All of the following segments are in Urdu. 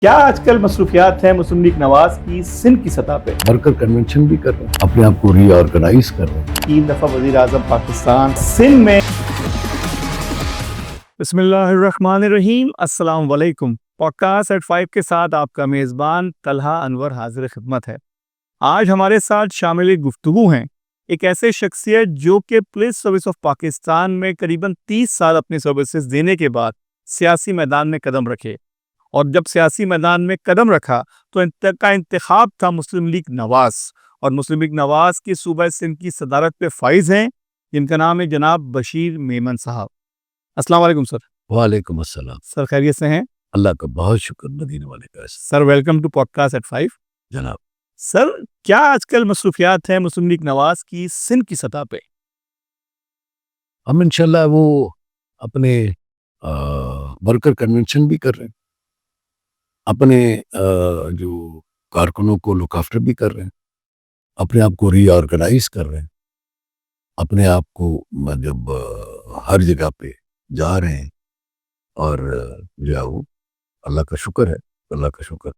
کیا آج کل مصروفیات ہیں مسلم لیگ نواز کی سندھ کی سطح پہ؟ ورکر کنونشن بھی کر رہے ہیں، اپنے آپ کو ری آرگنائز کر رہے ہیں۔ 3 دفعہ وزیر اعظم پاکستان سندھ میں۔ بسم اللہ الرحمن الرحیم، السلام علیکم۔ پوڈکاسٹ ایٹ 5 کے ساتھ آپ کا میزبان طلحہ انور حاضر خدمت ہے۔ آج ہمارے ساتھ شامل گفتگو ہیں ایک ایسے شخصیت جو کہ پولیس سروس آف پاکستان میں قریباً 30 سال اپنی سروسز دینے کے بعد سیاسی میدان میں قدم رکھے، اور جب سیاسی میدان میں قدم رکھا تو کا انتخاب تھا مسلم لیگ نواز، اور مسلم لیگ نواز کی صوبہ سندھ کی صدارت پہ فائز ہیں، جن کا نام ہے جناب بشیر میمن صاحب۔ السلام علیکم سر۔ وعلیکم السلام۔ سر خیریت سے ہیں؟ اللہ کا بہت شکر، مدینے والے کا۔ Sir welcome to podcast at 5۔ جناب سر کیا آج کل مصروفیات ہیں مسلم لیگ نواز کی سندھ کی سطح پہ؟ ہم انشاءاللہ وہ اپنے ورکر کنونشن بھی کر رہے ہیں، اپنے جو کارکنوں کو لک آفٹر بھی کر رہے ہیں، اپنے آپ کو ری آرگنائز کر رہے ہیں، اپنے آپ کو جب ہر جگہ پہ جا رہے ہیں، اور جو ہے وہ اللہ کا شکر ہے، اللہ کا شکر۔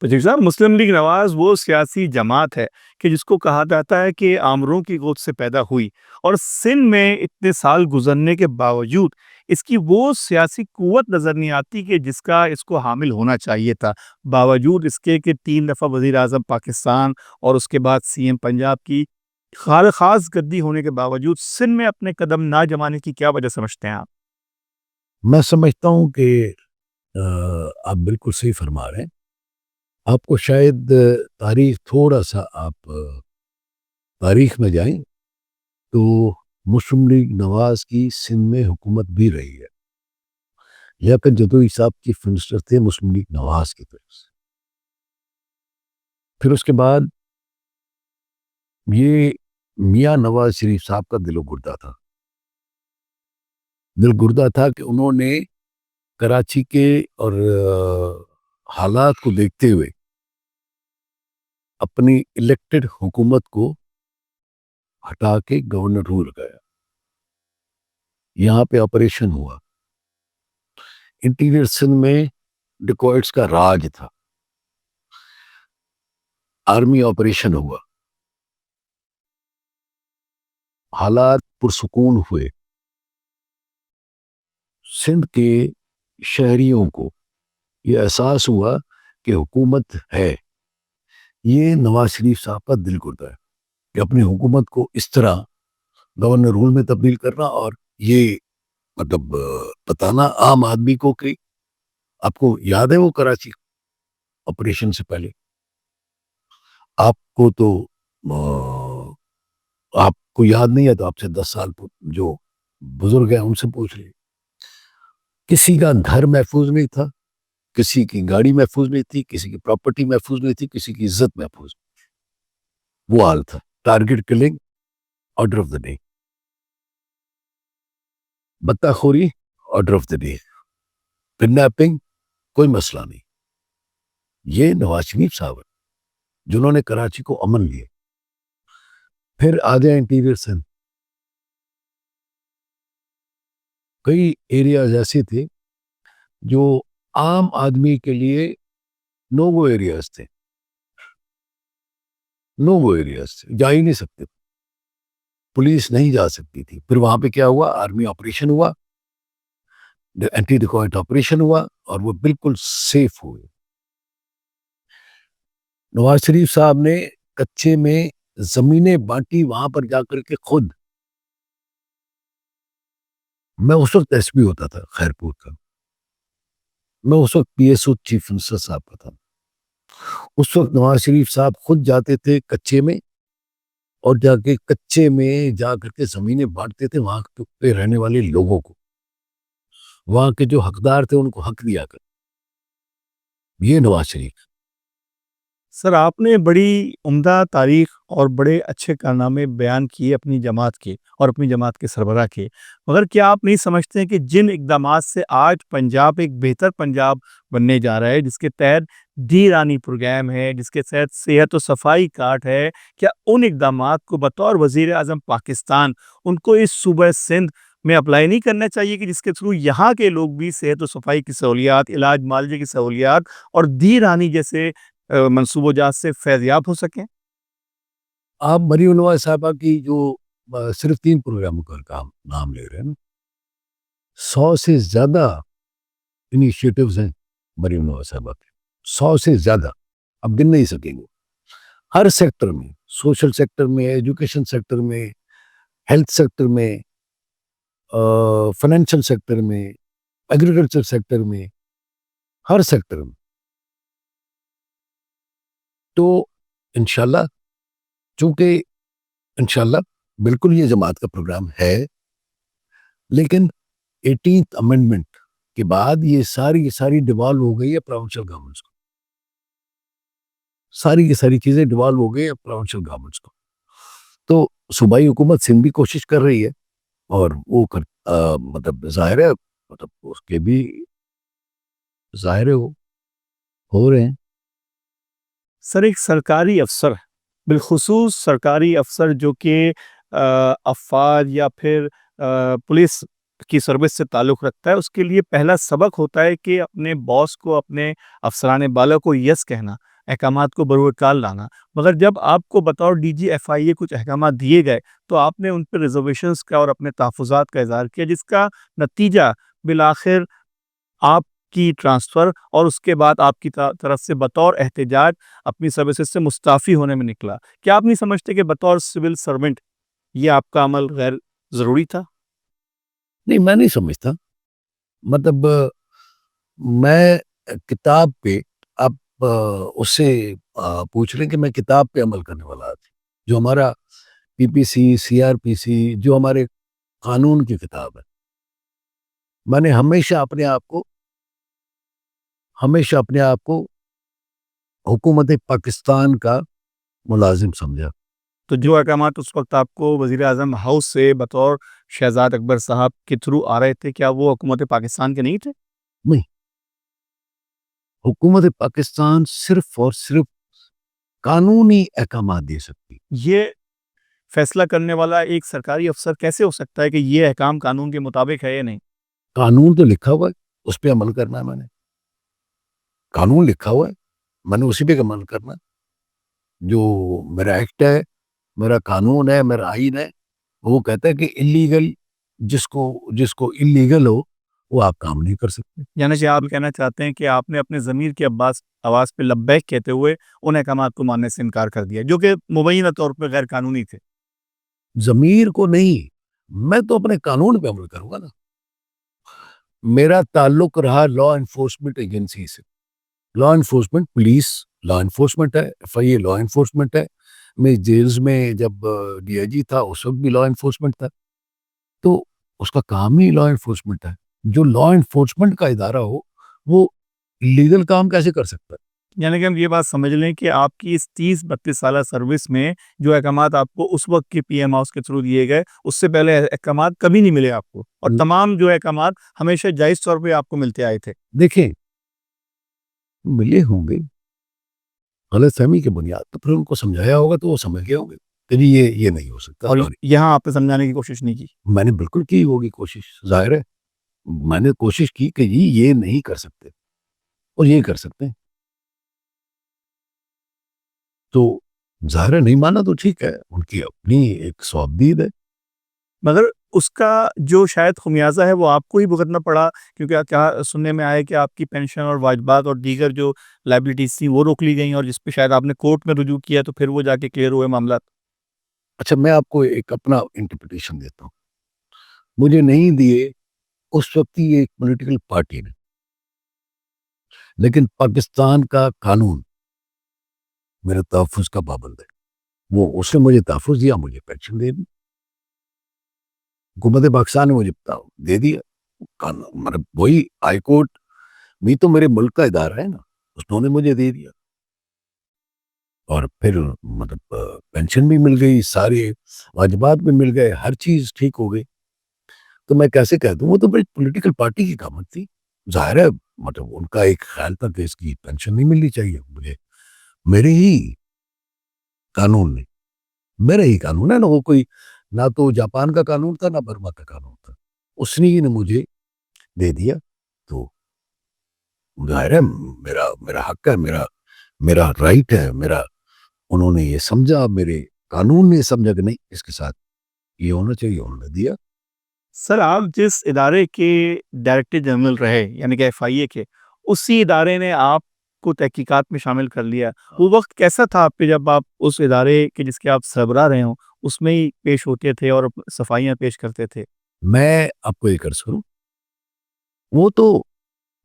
بشیر صاحب، مسلم لیگ نواز وہ سیاسی جماعت ہے کہ جس کو کہا جاتا ہے کہ آمروں کی گود سے پیدا ہوئی، اور سندھ میں اتنے سال گزرنے کے باوجود اس کی وہ سیاسی قوت نظر نہیں آتی کہ جس کا اس کو حامل ہونا چاہیے تھا، باوجود اس کے کہ 3 دفعہ وزیر اعظم پاکستان اور اس کے بعد سی ایم پنجاب کی خاص گدی ہونے کے باوجود سندھ میں اپنے قدم نہ جمانے کی کیا وجہ سمجھتے ہیں آپ؟ میں سمجھتا ہوں کہ آپ بالکل صحیح فرما رہے ہیں۔ آپ کو شاید تاریخ تھوڑا سا آپ تاریخ میں جائیں تو مسلم لیگ نواز کی سندھ میں حکومت بھی رہی ہے، لیاقت جدوئی صاحب چیف منسٹر تھے مسلم لیگ نواز کی طرف سے۔ پھر اس کے بعد یہ میاں نواز شریف صاحب کا دل و گردہ تھا کہ انہوں نے کراچی کے اور حالات کو دیکھتے ہوئے اپنی الیکٹڈ حکومت کو ہٹا کے گورنر رول لگایا۔ یہاں پہ آپریشن ہوا، انٹیریئر سندھ میں ڈیکوائٹس کا راج تھا، آرمی آپریشن ہوا، حالات پرسکون ہوئے، سندھ کے شہریوں کو یہ احساس ہوا کہ حکومت ہے۔ یہ نواز شریف صاحب کا دل گردہ ہے کہ اپنی حکومت کو اس طرح گورنر رول میں تبدیل کرنا، اور یہ مطلب بتانا عام آدمی کو کہ آپ کو یاد ہے وہ کراچی آپریشن سے پہلے، آپ کو تو آپ کو یاد نہیں ہے تو آپ سے 10 سال جو بزرگ ہیں ان سے پوچھ لیں۔ کسی کا گھر محفوظ نہیں تھا، کسی کی گاڑی محفوظ نہیں تھی، کسی کی پراپرٹی محفوظ نہیں تھی، کسی کی عزت محفوظ نہیں تھی۔ وہ حال تھا، target killing order of the day, بطہ خوری order of the day, kidnapping کوئی مسئلہ نہیں۔ یہ نواز شریف صاحب ہے جنہوں نے کراچی کو امن لیے۔ پھر آ جائیں انٹیریئر سندھ، کئی ایریاز ایسے تھے جو عام آدمی کے لیے نو ایریاز تھے، جا ہی نہیں سکتے، پولیس نہیں جا سکتی تھی۔ پھر وہاں پہ کیا ہوا؟ آرمی آپریشن ہوا، اینٹی ڈیکوائٹ آپریشن ہوا، اور وہ بالکل سیف ہوئے۔ نواز شریف صاحب نے کچے میں زمینیں بانٹی وہاں پر جا کر کے خود۔ میں اس وقت ایس پی ہوتا تھا خیرپور کا، میں اس وقت P S O chief minister صاحب کا تھا۔ اس وقت نواز شریف صاحب خود جاتے تھے کچے میں، اور جا کے کچے میں جا کر کے زمینیں بانٹتے تھے وہاں پہ رہنے والے لوگوں کو، وہاں کے جو حقدار تھے ان کو حق دیا کر۔ یہ نواز شریف۔ سر، آپ نے بڑی عمدہ تاریخ اور بڑے اچھے کارنامے بیان کیے اپنی جماعت کے اور اپنی جماعت کے سربراہ کے، مگر کیا آپ نہیں سمجھتے ہیں کہ جن اقدامات سے آج پنجاب ایک بہتر پنجاب بننے جا رہا ہے، جس کے تحت ڈی رانی پروگرام ہے، جس کے تحت صحت و صفائی کارڈ ہے، کیا ان اقدامات کو بطور وزیر اعظم پاکستان ان کو اس صوبہ سندھ میں اپلائی نہیں کرنا چاہیے کہ جس کے تھرو یہاں کے لوگ بھی صحت و صفائی کی سہولیات، علاج معالجے کی سہولیات اور دی رانی جیسے منصوبوں جات سے فیضیاب ہو سکیں؟ آپ مریم نواز صاحبہ کی جو صرف 3 پروگراموں کا نام لے رہے ہیں نا، 100 سے زیادہ انیشیٹوز ہیں مریم نواز صاحبہ کے، 100 سے زیادہ، اب گن نہیں سکیں گے، ہر سیکٹر میں، سوشل سیکٹر میں، ایجوکیشن سیکٹر میں، ہیلتھ سیکٹر میں، فائنینشل سیکٹر میں، ایگریکلچر سیکٹر میں، ہر سیکٹر میں. تو انشاءاللہ، چونکہ انشاءاللہ بالکل یہ جماعت کا پروگرام ہے، لیکن 18th امینڈمنٹ کے بعد یہ ساری ڈیوالو ہو گئی ہے پروونشل گورنمنٹس کو، ساری کی ساری چیزیں ڈیوالو ہو گئی ہے پروونشل گورنمنٹس کو. تو صوبائی حکومت سندھ بھی کوشش کر رہی ہے، اور وہ مطلب ظاہر ہے، مطلب اس کے بھی ظاہر ہے وہ ہو رہے ہیں. سر، ایک سرکاری افسر، بالخصوص سرکاری افسر جو کہ افواج یا پھر پولیس کی سروس سے تعلق رکھتا ہے، اس کے لیے پہلا سبق ہوتا ہے کہ اپنے باس کو، اپنے افسران بالا کو یس کہنا، احکامات کو بروئے کار لانا. مگر جب آپ کو بطور ڈی جی ایف آئی اے کچھ احکامات دیے گئے تو آپ نے ان پہ ریزرویشنز کا اور اپنے تحفظات کا اظہار کیا، جس کا نتیجہ بالآخر آپ کی ٹرانسفر اور اس کے بعد آپ کی طرف سے بطور احتجاج اپنی سروسز سے مستعفی ہونے میں نکلا. کیا آپ نہیں سمجھتے کہ بطور سول سرونٹ یہ آپ کا عمل غیر ضروری تھا؟ نہیں، میں نہیں سمجھتا. مطلب میں کتاب پہ، آپ اس سے پوچھ رہے ہیں کہ میں کتاب پہ عمل کرنے والا تھا، جو ہمارا پی پی سی، سی آر پی سی، جو ہمارے قانون کی کتاب ہے. میں نے ہمیشہ اپنے آپ کو حکومت پاکستان کا ملازم سمجھا. تو جو احکامات اس وقت آپ کو وزیر اعظم ہاؤس سے بطور شہزاد اکبر صاحب کے تھرو آ رہے تھے، کیا وہ حکومت پاکستان کے نہیں تھے؟ نہیں، حکومت پاکستان صرف اور صرف قانونی احکامات دے سکتی. یہ فیصلہ کرنے والا ایک سرکاری افسر کیسے ہو سکتا ہے کہ یہ احکام قانون کے مطابق ہے یا نہیں؟ قانون تو لکھا ہوا ہے، اس پہ عمل کرنا ہے. میں نے قانون لکھا ہوا ہے، میں نے اسی پہ عمل کرنا ہے. جو میرا ایکٹ ہے، میرا قانون ہے، میرا آئین ہے، وہ کہتا ہے کہ انلیگل، جس کو انلیگل ہو وہ آپ کام نہیں کر سکتے. یعنی کہ آپ کہنا چاہتے ہیں کہ آپ نے اپنے ضمیر کی آواز پہ لبیک کہتے ہوئے ان احکامات کو ماننے سے انکار کر دیا جو کہ مبینہ طور پہ غیر قانونی تھے. ضمیر کو نہیں، میں تو اپنے قانون پہ عمل کروں گا نا. میرا تعلق رہا لا انفورسمنٹ ایجنسی سے. Law enforcement, police law enforcement ہے، ایف آئی اے لا انفورسمنٹ ہے. میں جیلز میں جب ڈی آئی جی تھا اس وقت بھی لا انفورسمنٹ تھا. تو اس کا کام ہی لا انفورسمنٹ ہے. جو لا انفورسمنٹ کا ادارہ ہو وہ لیگل کام کیسے کر سکتا ہے؟ یعنی کہ ہم یہ بات سمجھ لیں کہ آپ کی اس 30-32 سالہ سروس میں جو احکامات آپ کو اس وقت کی پی ایم ہاؤس کے تھرو دیے گئے، اس سے پہلے احکامات کبھی نہیں ملے آپ کو، اور تمام جو احکامات ہمیشہ جائز طور پہ آپ کو ملتے آئے تھے. دیکھیں، ملے ہوں گے غلط فہمی کی بنیاد تو پھر ان کو سمجھایا ہوگا تو وہ سمجھ گئے ہوں گے کہ یہ نہیں ہو سکتا. اور یہاں آپ نے سمجھانے کی کوشش نہیں کی؟ میں نے بالکل کی ہوگی کوشش، ظاہر ہے میں نے کوشش کی کہ یہ نہیں کر سکتے اور یہ کر سکتے ہیں. تو ظاہر ہے نہیں مانا تو ٹھیک ہے، ان کی اپنی ایک صوابدید ہے. مگر اس کا جو شاید خمیازہ ہے وہ آپ کو ہی بھگتنا پڑا، کیونکہ کیا سننے میں آیا کہ آپ کی پینشن اور واجبات اور دیگر جو لائبلٹیز تھیں وہ روک لی گئیں، اور جس پہ شاید آپ نے کورٹ میں رجوع کیا تو پھر وہ جا کے کلیئر ہوئے معاملات. اچھا، میں آپ کو ایک اپنا انٹرپریٹیشن دیتا ہوں. مجھے نہیں دیے اس وقت ہی ایک پولیٹیکل پارٹی نے، لیکن پاکستان کا قانون میرے تحفظ کا پابند ہے. وہ اس نے مجھے تحفظ دیا، مجھے پینشن دے دی. حکومت پاکستان نے مجھے دے دیا. مطلب وہی ہائی کورٹ بھی تو میرے ملک کا ادارہ ہے نا، اس نے مجھے دے دیا. اور پھر مطلب پینشن بھی مل گئی، سارے واجبات بھی مل گئے، ہر چیز ٹھیک ہو گئی. تو میں کیسے کہہ دوں، وہ تو بڑی پولیٹیکل پارٹی کی کامت تھی. ظاہر ہے مطلب ان کا ایک خیال تھا کہ اس کی پینشن نہیں ملنی چاہیے. مجھے میرے ہی قانون نے، میرے ہی قانون ہے نا، وہ کوئی نہ تو جاپان کا قانون تھا نہ برما کا قانون تھا. اس نے مجھے دے دیا تو ظاہر ہے میرا میرا حق ہے، میرا رائٹ ہے، انہوں نے یہ سمجھا، میرے قانون نے سمجھا کہ نہیں اس کے ساتھ یہ ہونا چاہیے، انہوں نے دیا۔ سر آپ جس ادارے کے ڈائریکٹر جنرل رہے یعنی کہ FIA کے، اسی ادارے نے آپ کو تحقیقات میں شامل کر لیا، وہ وقت کیسا تھا آپ پہ جب آپ اس ادارے کے جس کے آپ سربراہ رہے ہوں اس میں ہی پیش ہوتے تھے اور صفائیاں پیش کرتے تھے؟ میں آپ کو ایک عرض کروں، وہ تو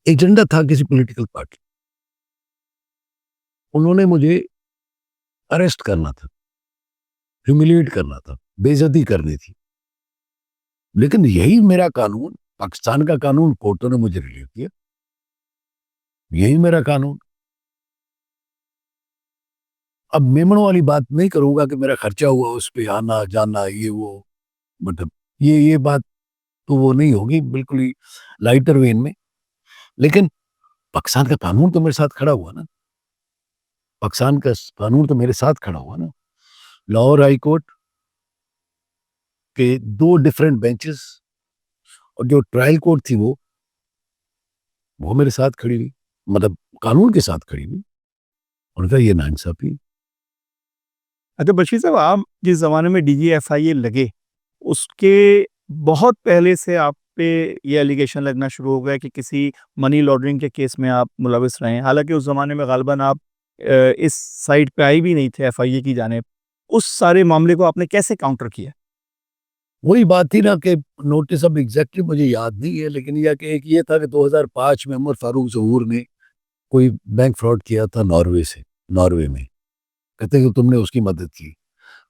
ایجنڈا تھا کسی پولیٹیکل پارٹی، انہوں نے مجھے اریسٹ کرنا تھا، ہیوملیٹ کرنا تھا، بے عزتی کرنی تھی، لیکن یہی میرا قانون، پاکستان کا قانون، کورٹوں نے مجھے ریلیو کیا، یہی میرا قانون۔ اب میمن والی بات نہیں کروں گا کہ میرا خرچہ ہوا اس پہ آنا جانا یہ وہ، مطلب یہ بات تو وہ نہیں ہوگی، بالکل ہی لائٹر وین میں، لیکن پاکستان کا قانون تو میرے ساتھ کھڑا ہوا نا، پاکستان کا قانون تو میرے ساتھ کھڑا ہوا نا۔ لاہور ہائی کورٹ کے 2 ڈیفرنٹ بینچز اور جو ٹرائل کورٹ تھی وہ میرے ساتھ کھڑی ہوئی، مطلب قانون کے ساتھ کھڑی ہوئی، ان کا یہ ناانصافی۔ اچھا بشیر صاحب، آپ جس زمانے میں DG FIA لگے اس کے بہت پہلے سے آپ پہ یہ الیگیشن لگنا شروع ہو گیا کہ کسی منی لانڈرنگ کے کیس میں آپ ملوث رہے ہیں، حالانکہ اس زمانے میں غالباً آپ اس سائٹ پہ آئی بھی نہیں تھے FIA کی جانب۔ اس سارے معاملے کو آپ نے کیسے کاؤنٹر کیا؟ وہی بات تھی نا کہ نوٹس اب ایگزیکٹلی مجھے یاد نہیں ہے، لیکن یہ کہ ایک یہ تھا کہ 2005 میں عمر فاروق ظہور نے کوئی بینک فراڈ کیا تھا ناروے میں، کہتے کہ تم نے اس کی مدد کی۔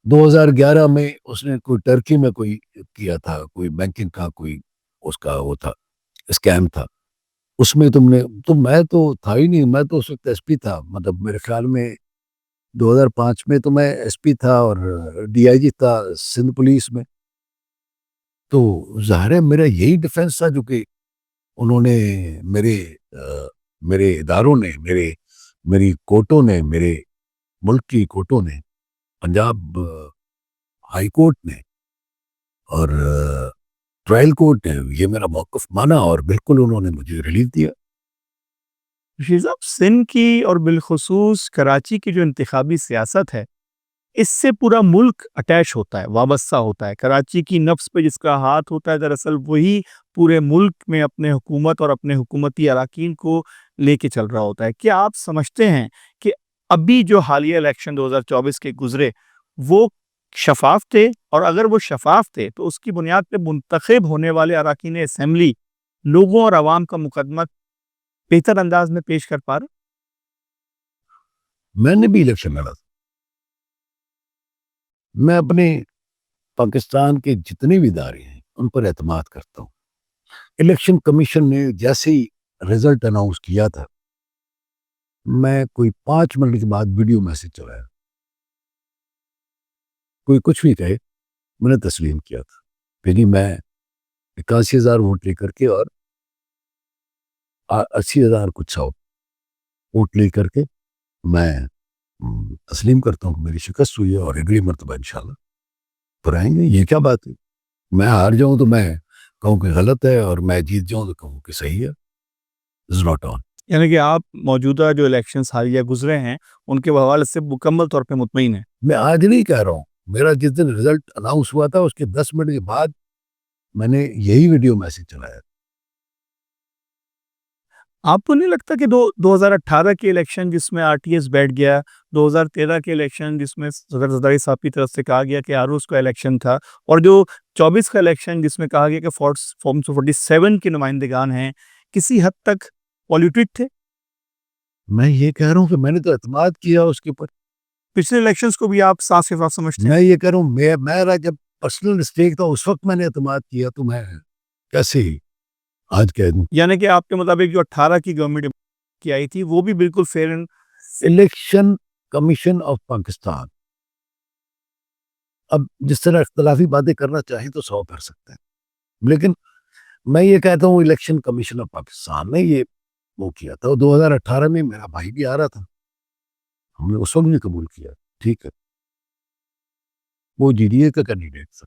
2011 میں اس نے کوئی ٹرکی میں کوئی کیا تھا، کوئی بینکنگ کا کوئی اس کا وہ تھا، اسکیم تھا، اس میں تو میں تو تھا ہی نہیں، میں تو اس وقت SP تھا، مطلب میرے خیال میں 2005 میں تو میں SP تھا اور DIG تھا سندھ پولیس میں، تو ظاہر ہے میرا یہی ڈیفنس تھا جو کہ انہوں نے میرے اداروں نے، میری کورٹوں نے، میرے ملک کی کورٹوں نے، پنجاب ہائی کورٹ نے اور ٹرائل کورٹ نے یہ میرا موقف مانا اور بالکل انہوں نے مجھے ریلیف دیا۔ بشیر صاحب، سندھ کی اور بالخصوص کراچی کی جو انتخابی سیاست ہے اس سے پورا ملک اٹیچ ہوتا ہے، وابستہ ہوتا ہے۔ کراچی کی نفس پہ جس کا ہاتھ ہوتا ہے دراصل وہی پورے ملک میں اپنے حکومت اور اپنے حکومتی اراکین کو لے کے چل رہا ہوتا ہے۔ کیا آپ سمجھتے ہیں کہ ابھی جو حالیہ الیکشن 2024 کے گزرے وہ شفاف تھے؟ اور اگر وہ شفاف تھے تو اس کی بنیاد پہ منتخب ہونے والے اراکین اسمبلی لوگوں اور عوام کا مقدمہ بہتر انداز میں پیش کر پا رہے؟ میں نے بھی الیکشن لڑا تھا، میں اپنے پاکستان کے جتنے بھی ادارے ہیں ان پر اعتماد کرتا ہوں۔ الیکشن کمیشن نے جیسے ہی رزلٹ اناؤنس کیا تھا، میں کوئی 5 منٹ کے بعد ویڈیو میسج چلایا، کوئی کچھ بھی کہے میں نے تسلیم کیا تھا، یعنی میں 81,000 ووٹ لے کر کے اور 80,000 کچھ سو ووٹ لے کر کے میں تسلیم کرتا ہوں کہ میری شکست ہوئی ہے اور اگلی مرتبہ انشاءاللہ پر آئیں گے۔ یہ کیا بات ہے؟ میں ہار جاؤں تو میں کہوں کہ غلط ہے اور میں جیت جاؤں تو کہوں کہ صحیح ہے۔ It's not on۔ یعنی کہ آپ موجودہ جو الیکشنز حالیہ گزرے ہیں ان کے حوالے سے مکمل طور پہ مطمئن ہیں؟ میں آج نہیں کہہ رہا ہوں، میرا جس دن رزلٹ اناؤنس ہوا تھا اس کے 10 منٹ کے بعد میں نے یہی ویڈیو میسج چلایا۔ آپ کو نہیں لگتا کہ 2018 کے الیکشن جس میں RTS بیٹھ گیا، 2013 کے الیکشن جس میں صدر زرداری صاحب کی طرف سے کہا گیا کہ عروس کا الیکشن تھا، اور جو 24 کا الیکشن جس میں کہا گیا کہ فارم 47 کے نمائندگان ہیں، کسی حد تک پولیٹڈ تھے؟ میں یہ کہہ رہا ہوں کہ میں نے تو اعتماد کیا اس کے اوپر، پچھلے الیکشنز کو بھی آپ صاف شفاف سمجھتے ہیں؟ میں یہ کہہ رہا ہوں میرا جب پرسنل اسٹیک تھا اس وقت میں نے اعتماد کیا، تو میں کیسے ہی آج کہہ دوں؟ یعنی کہ آپ کے مطابق جو 18 کی گورنمنٹ کی آئی تھی وہ بھی بالکل fair and election commission of Pakistan اب جس طرح اختلافی باتیں کرنا چاہیں تو 100 کر سکتے ہیں، لیکن میں یہ کہتا ہوں الیکشن کمیشن آف پاکستان نے یہ وہ کیا تھا۔ 2018 میں میرا بھائی بھی آ رہا تھا، ہم نے اس وقت بھی قبول کیا، ٹھیک ہے، وہ GDA کا کینڈیڈیٹ تھا،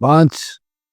5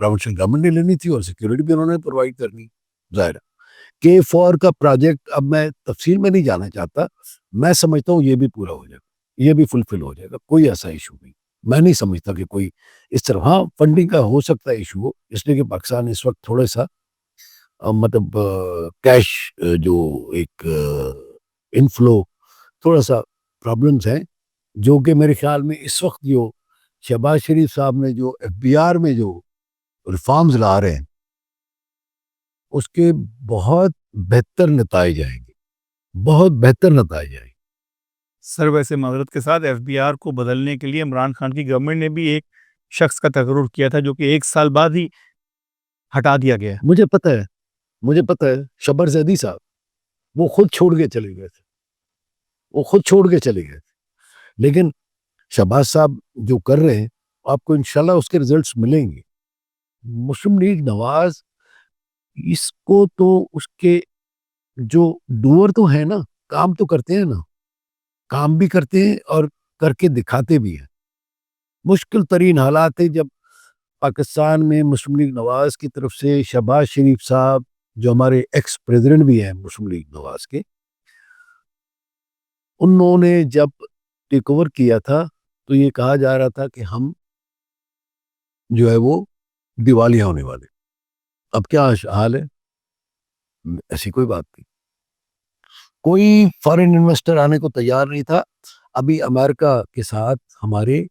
پروونشل گورنمنٹ نے لینی تھی اور سیکورٹی بھی انہوں نے پرووائڈ کرنی. ظاہر ہے K4 کا پروجیکٹ اب میں تفصیل میں نہیں جانا چاہتا, میں سمجھتا ہوں یہ بھی پورا ہو جائے گا, یہ بھی فلفل ہو جائے گا, کوئی ایسا ایشو نہیں. میں نہیں سمجھتا کہ کوئی اس طرح, ہاں فنڈنگ کا ہو سکتا ہے ایشو ہو, اس لیے کہ پاکستان اس وقت تھوڑا سا مطلب کیش جو ایک انفلو تھوڑا سا پرابلمز ہیں, جو کہ میرے خیال میں اس وقت جو شہباز شریف صاحب نے جو FBR میں جو ریفارمز لا رہے ہیں اس کے بہت بہتر نتائج آئیں گے, بہت بہتر نتائج آئیں گے. سر ویسے معذرت کے ساتھ FBR کو بدلنے کے لیے عمران خان کی گورنمنٹ نے بھی ایک شخص کا تقرر کیا تھا جو کہ 1 سال بعد ہی ہٹا دیا گیا. مجھے پتہ ہے شبر زیدی صاحب وہ خود چھوڑ کے چلے گئے تھے, وہ خود چھوڑ کے چلے گئے تھے, لیکن شہباز صاحب جو کر رہے ہیں آپ کو انشاءاللہ اس کے ریزلٹس ملیں گے. مسلم لیگ نواز اس کو تو اس کے جو ڈوور تو ہیں نا, کام تو کرتے ہیں نا, کام بھی کرتے ہیں اور کر کے دکھاتے بھی ہیں. مشکل ترین حالات ہیں جب پاکستان میں مسلم لیگ نواز کی طرف سے شہباز شریف صاحب جو ہمارے ایکس پریزیڈنٹ بھی ہیں مسلم لیگ نواز کے, انہوں نے جب ٹیک اوور کیا تھا تو یہ کہا جا رہا تھا کہ ہم جو ہے وہ دیوالیہ ہونے والے. اب کیا حال ہے؟ ایسی کوئی بات نہیں, کوئی فارن انویسٹر آنے کو تیار نہیں تھا. ابھی امریکہ کے ساتھ ہمارے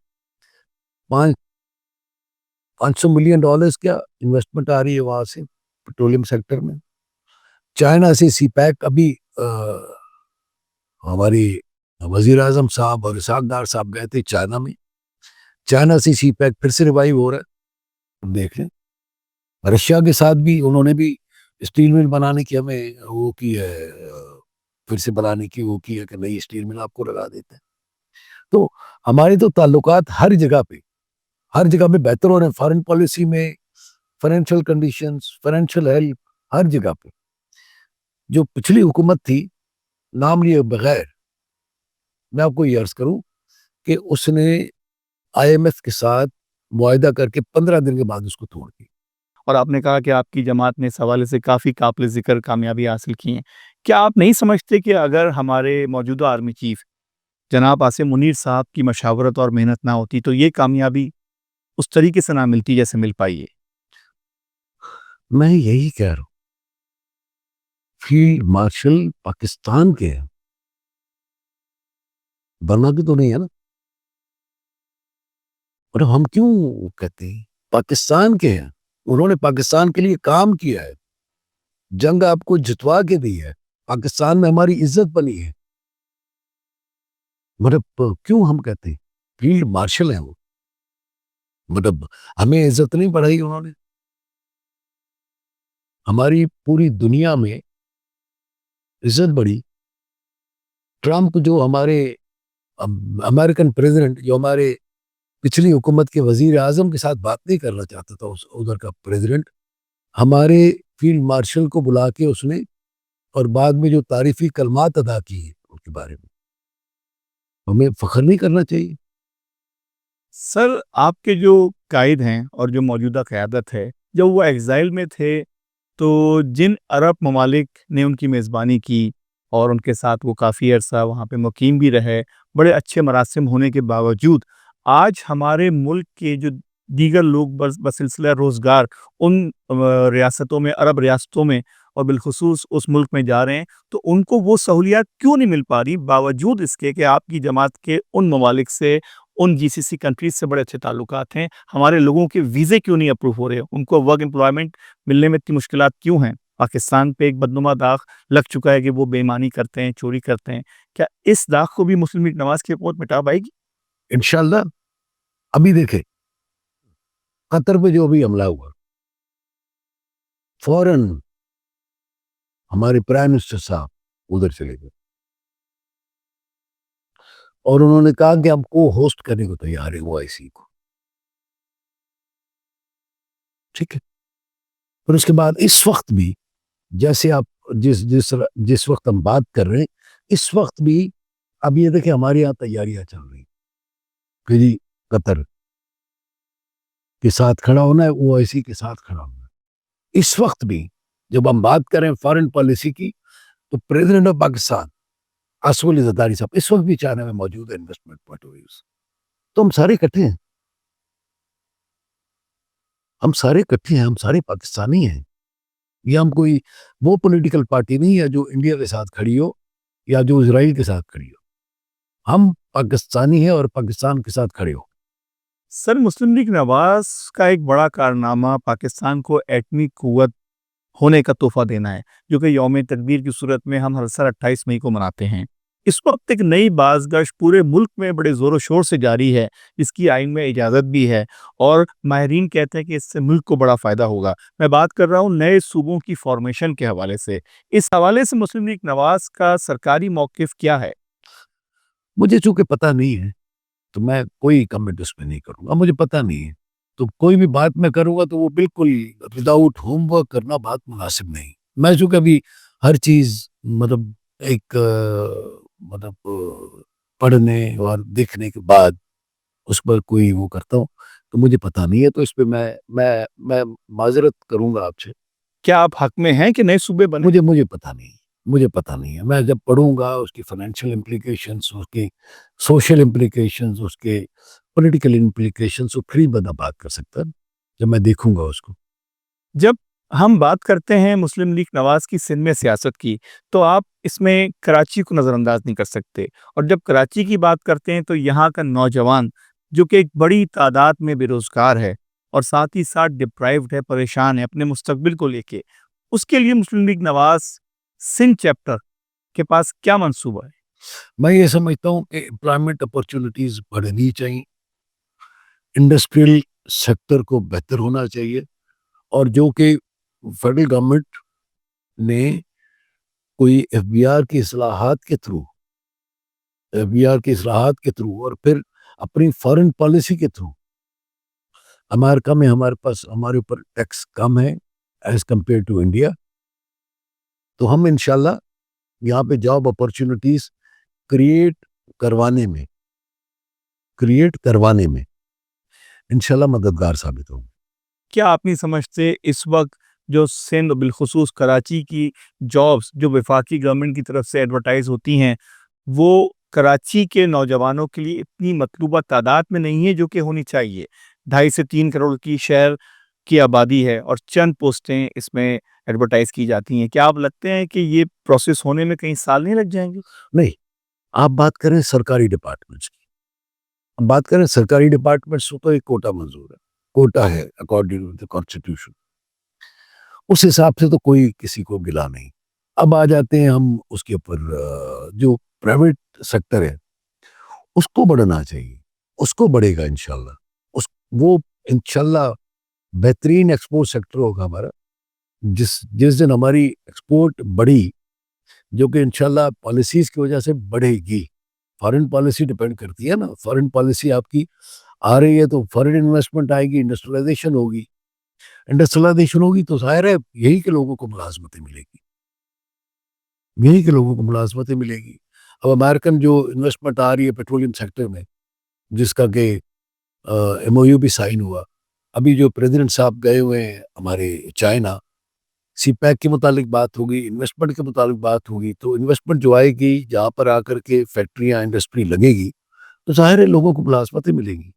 $500 ملین کیا انویسٹمنٹ آ رہی ہے وہاں سے پیٹرولیم سیکٹر میں. چائنا سے سی پیک, ابھی ہماری وزیر اعظم صاحب اور اسحاق ڈار صاحب گئے تھے چائنا میں, چائنا سے سی پیک پھر سے ریوائیو ہو رہا ہے. دیکھ لیں رشیا کے ساتھ بھی انہوں نے بھی اسٹیل مل بنانے کی ہمیں وہ کی ہے, پھر سے بنانے کی وہ کی ہے کہ نئی اسٹیل مل آپ کو لگا دیتے ہیں. تو ہمارے تو تعلقات ہر جگہ پہ بہتر ہو رہے ہیں, فارن پالیسی میں, فائنینشیل کنڈیشنز, فائنینشیل ہیلپ, ہر جگہ پہ. جو پچھلی حکومت تھی نام لیے بغیر, میں آپ کو یہ عرض کروں کہ اس نے IMF کے ساتھ معاہدہ کر کے 15 دن کے بعد اس کو توڑ دی. اور آپ نے کہا کہ آپ کی جماعت نے اس حوالے سے کافی قابل ذکر کامیابی حاصل کی ہیں. کیا آپ نہیں سمجھتے کہ اگر ہمارے موجودہ آرمی چیف جناب عاصم منیر صاحب کی مشاورت اور محنت نہ ہوتی تو یہ کامیابی اس طریقے سے نہ ملتی جیسے مل پائی ہے؟ میں یہی کہہ رہا ہوں, فیلڈ مارشل پاکستان کے ہیں, برما کی تو نہیں ہے نا. اور ہم کیوں کہتے ہیں پاکستان کے ہیں, انہوں نے پاکستان کے لیے کام کیا ہے, جنگ آپ کو جتوا کے دی ہے, پاکستان میں ہماری عزت بنی ہے. مطلب کیوں ہم کہتے ہیں فیلڈ مارشل ہیں وہ, مطلب ہمیں عزت نہیں بڑھائی انہوں نے. ہماری پوری دنیا میں عزت بڑھی. ٹرمپ جو ہمارے امریکن پریزیڈنٹ, جو ہمارے پچھلی حکومت کے وزیر اعظم کے ساتھ بات نہیں کرنا چاہتا تھا, ادھر کا پریزیڈنٹ, ہمارے فیلڈ مارشل کو بلا کے اس نے اور بعد میں جو تعریفی کلمات ادا کی ہیں ان کے بارے میں, ہمیں فخر نہیں کرنا چاہیے؟ سر آپ کے جو قائد ہیں اور جو موجودہ قیادت ہے, جب وہ ایگزائل میں تھے تو جن عرب ممالک نے ان کی میزبانی کی اور ان کے ساتھ وہ کافی عرصہ وہاں پہ مقیم بھی رہے, بڑے اچھے مراسم ہونے کے باوجود آج ہمارے ملک کے جو دیگر لوگ بسلسلہ روزگار ان ریاستوں میں, عرب ریاستوں میں اور بالخصوص اس ملک میں جا رہے ہیں, تو ان کو وہ سہولیات کیوں نہیں مل پا رہی باوجود اس کے کہ آپ کی جماعت کے ان ممالک سے, ان GCC کنٹریز سے بڑے اچھے تعلقات ہیں؟ ہمارے لوگوں کے ویزے کیوں نہیں اپروو ہو رہے, ان کو ورک امپلائمنٹ ملنے میں اتنی مشکلات کیوں ہیں؟ پاکستان پہ ایک بدنما داغ لگ چکا ہے کہ وہ بے ایمانی کرتے ہیں, چوری کرتے ہیں. کیا اس داغ کو بھی مسلم لیگ نواز کی حکومت مٹا پائے گی؟ انشاءاللہ. ابھی دیکھیں قطر پہ جو بھی حملہ ہوا, فوراً ہمارے پرائم منسٹر صاحب ادھر چلے گئے اور انہوں نے کہا کہ ہم کو ہوسٹ کرنے کو تیار ہے OIC کو. ٹھیک ہے. پھر اس کے بعد اس وقت بھی جیسے آپ جس وقت ہم بات کر رہے ہیں, اس وقت بھی اب یہ دیکھیں ہمارے یہاں تیاریاں چل رہی کہ جی قطر کے ساتھ کھڑا ہونا ہے، او آئی سی کے ساتھ کھڑا ہونا ہے۔ اس وقت بھی جب ہم بات کریں فارن پالیسی کی، تو پریزیڈنٹ آف پاکستان اسف علی زرداری صاحب اس وقت بھی چائنا میں موجود ہے انویسٹمنٹ پوائنٹ آف ویو سے۔ تو ہم سارے اکٹھے ہیں، ہم سارے اکٹھے ہیں، ہم سارے پاکستانی ہیں۔ یہ ہم کوئی وہ پولیٹیکل پارٹی نہیں ہے جو انڈیا کے ساتھ کھڑی ہو یا جو اسرائیل کے ساتھ کھڑی ہو، ہم پاکستانی ہیں اور پاکستان کے ساتھ کھڑے ہو۔ سر، مسلم لیگ نواز کا ایک بڑا کارنامہ پاکستان کو ایٹمی قوت ہونے کا تحفہ دینا ہے، جو کہ یوم تدبیر کی صورت میں ہم ہر سال 28 مئی کو مناتے ہیں۔ اس وقت ایک نئی بازگشت پورے ملک میں بڑے زور و شور سے جاری ہے، جس کی آئین میں اجازت بھی ہے، اور ماہرین کہتے ہیں کہ اس سے ملک کو بڑا فائدہ ہوگا۔ میں بات کر رہا ہوں نئے صوبوں کی فارمیشن کے حوالے سے۔ اس حوالے سے مسلم لیگ نواز کا سرکاری موقف کیا ہے؟ مجھے چونکہ پتہ نہیں ہے تو میں کوئی کمنٹ اس میں نہیں کروں گا، مجھے پتہ نہیں ہے تو کوئی بھی بات میں کروں گا تو وہ بالکل وداؤٹ ہوم ورک کرنا بات مناسب نہیں۔ میں چونکہ ابھی ہر چیز مطلب ایک پڑھنے اور دیکھنے کے بعد اس پر کوئی وہ کرتا ہوں تو مجھے پتہ نہیں ہے، تو اس پہ میں معذرت کروں گا آپ سے۔ کیا آپ حق میں ہیں کہ نئے صوبے بنے؟ مجھے پتہ نہیں ہے، میں جب پڑھوں گا اس کی فائنینشیل امپلیکیشنز، اس کی سوشل امپلیکیشنز، اس کے پولیٹیکل امپلیکیشنز، تو پھر بندہ بات کر سکتا ہے جب میں دیکھوں گا اس کو۔ جب ہم بات کرتے ہیں مسلم لیگ نواز کی سندھ میں سیاست کی، تو آپ اس میں کراچی کو نظر انداز نہیں کر سکتے، اور جب کراچی کی بات کرتے ہیں تو یہاں کا نوجوان جو کہ ایک بڑی تعداد میں بے روزگار ہے اور ساتھ ہی ساتھ ڈپرائیوڈ ہے، پریشان ہے اپنے مستقبل کو لے کے، اس کے لیے مسلم لیگ نواز سندھ چیپٹر کے پاس کیا منصوبہ ہے؟ میں یہ سمجھتا ہوں کہ امپلائمنٹ اپرچونٹیز بڑھنی چاہیے، انڈسٹریل سیکٹر کو بہتر ہونا چاہیے، اور جو کہ فیڈرل گورنمنٹ نے کوئی ایف بی آر کی اصلاحات کے تھرو اور پھر اپنی فارن پالیسی کے تھرو، امریکہ میں ہمارے اوپر ٹیکس کم ہے ایز کمپیئر ٹو انڈیا، تو ہم انشاءاللہ یہاں پہ جاب اپرچونٹیز کریٹ کروانے میں انشاءاللہ مددگار ثابت ہوں۔ کیا آپ نہیں سمجھتے اس وقت جو سندھ بالخصوص کراچی کی جابز جو وفاقی گورنمنٹ کی طرف سے ایڈورٹائز ہوتی ہیں، وہ کراچی کے نوجوانوں کے لیے اتنی مطلوبہ تعداد میں نہیں ہے جو کہ ہونی چاہیے؟ 2.5 سے 3 کروڑ کی شہر کی آبادی ہے اور چند پوسٹیں اس میں ایڈورٹائز کی جاتی ہیں۔ کیا آپ لگتے ہیں کہ یہ پروسیس ہونے میں کئی سال نہیں لگ جائیں گے؟ نہیں، آپ بات کریں سرکاری ڈپارٹمنٹس کی، بات کریں سرکاری ڈپارٹمنٹس تو ایک کوٹا منظور ہے، کوٹا ہے اکارڈنگ ٹو دی کانسٹیٹیوشن، اس حساب سے تو کوئی کسی کو گلا نہیں۔ اب آ جاتے ہیں ہم اس کے اوپر، جو پرائیویٹ سیکٹر ہے اس کو بڑھنا چاہیے، اس کو بڑھے گا انشاءاللہ، وہ انشاءاللہ بہترین ایکسپورٹ سیکٹر ہوگا ہمارا۔ جس دن ہماری ایکسپورٹ بڑھی، جو کہ انشاءاللہ پالیسیز کی وجہ سے بڑھے گی، فارن پالیسی ڈیپینڈ کرتی ہے نا، فارن پالیسی آپ کی آ رہی ہے تو فارن انویسٹمنٹ آئے گی، انڈسٹریلائزیشن ہوگی تو ظاہر ہے یہی کہ لوگوں کو ملازمتیں ملے گی۔ اب امریکن جو انویسٹمنٹ آ رہی ہے پیٹرولیم سیکٹر میں، جس کا کہ ایم او یو بھی سائن ہوا، ابھی جو پریزیڈنٹ صاحب گئے ہوئے ہیں ہمارے چائنا، سی پیک کے متعلق بات ہوگی، انویسٹمنٹ کے متعلق بات ہوگی، تو انویسٹمنٹ جو آئے گی جہاں پر آ کر کے فیکٹریاں انڈسٹری لگے گی تو ظاہر ہے لوگوں کو ملازمتیں ملے گی۔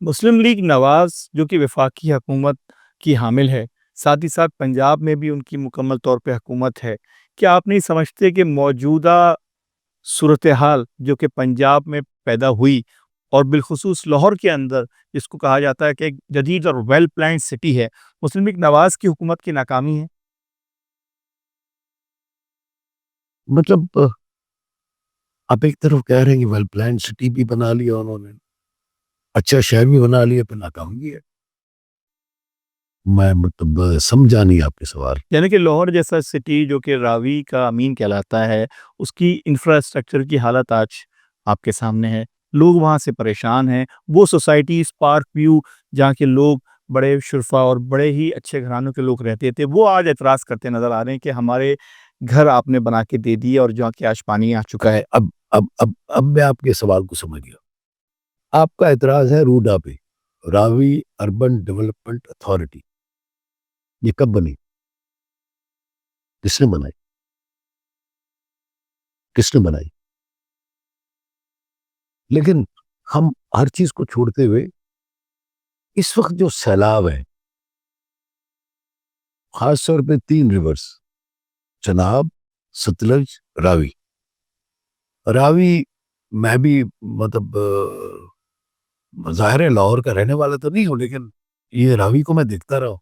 مسلم لیگ نواز جو کہ وفاقی حکومت کی حامل ہے، ساتھ ہی ساتھ پنجاب میں بھی ان کی مکمل طور پہ حکومت ہے، کیا آپ نہیں سمجھتے کہ موجودہ صورتحال جو کہ پنجاب میں پیدا ہوئی اور بالخصوص لاہور کے اندر، جس کو کہا جاتا ہے کہ ایک جدید اور ویل پلانڈ سٹی ہے، مسلم لیگ نواز کی حکومت کی ناکامی ہے؟ مطلب آپ ایک طرف کہہ رہے ہیں کہ ویل پلان سٹی بھی بنا لیا انہوں نے، اچھا شہر بھی بنا لیا، پھر ناکامی ہے؟ میں مطلب سمجھا نہیں آپ کے سوال۔ یعنی کہ لاہور جیسا سٹی جو کہ راوی کا امین کہلاتا ہے، اس کی انفراسٹرکچر کی حالت آج آپ کے سامنے ہے، لوگ وہاں سے پریشان ہیں، وہ سوسائٹیز پارک ویو جہاں کے لوگ بڑے شرفا اور بڑے ہی اچھے گھرانوں کے لوگ رہتے تھے، وہ آج اعتراض کرتے نظر آ رہے ہیں کہ ہمارے گھر آپ نے بنا کے دے دیے اور جہاں کے آج پانی آ چکا ہے۔ اب میں آپ کے سوال کو سمجھ گیا۔ آپ کا اعتراض ہے روڈا پہ، راوی اربن ڈیولپمنٹ اتھارٹی یہ کب بنی؟ کس نے بنائی؟ کس نے بنائی؟ لیکن ہم ہر چیز کو چھوڑتے ہوئے اس وقت جو سیلاب ہے، خاص طور پہ 3 ریورز، چناب، ستلج، راوی۔ راوی میں بھی مطلب ظاہر ہے لاہور کا رہنے والا تو نہیں ہوں، لیکن یہ راوی کو میں دیکھتا رہا ہوں۔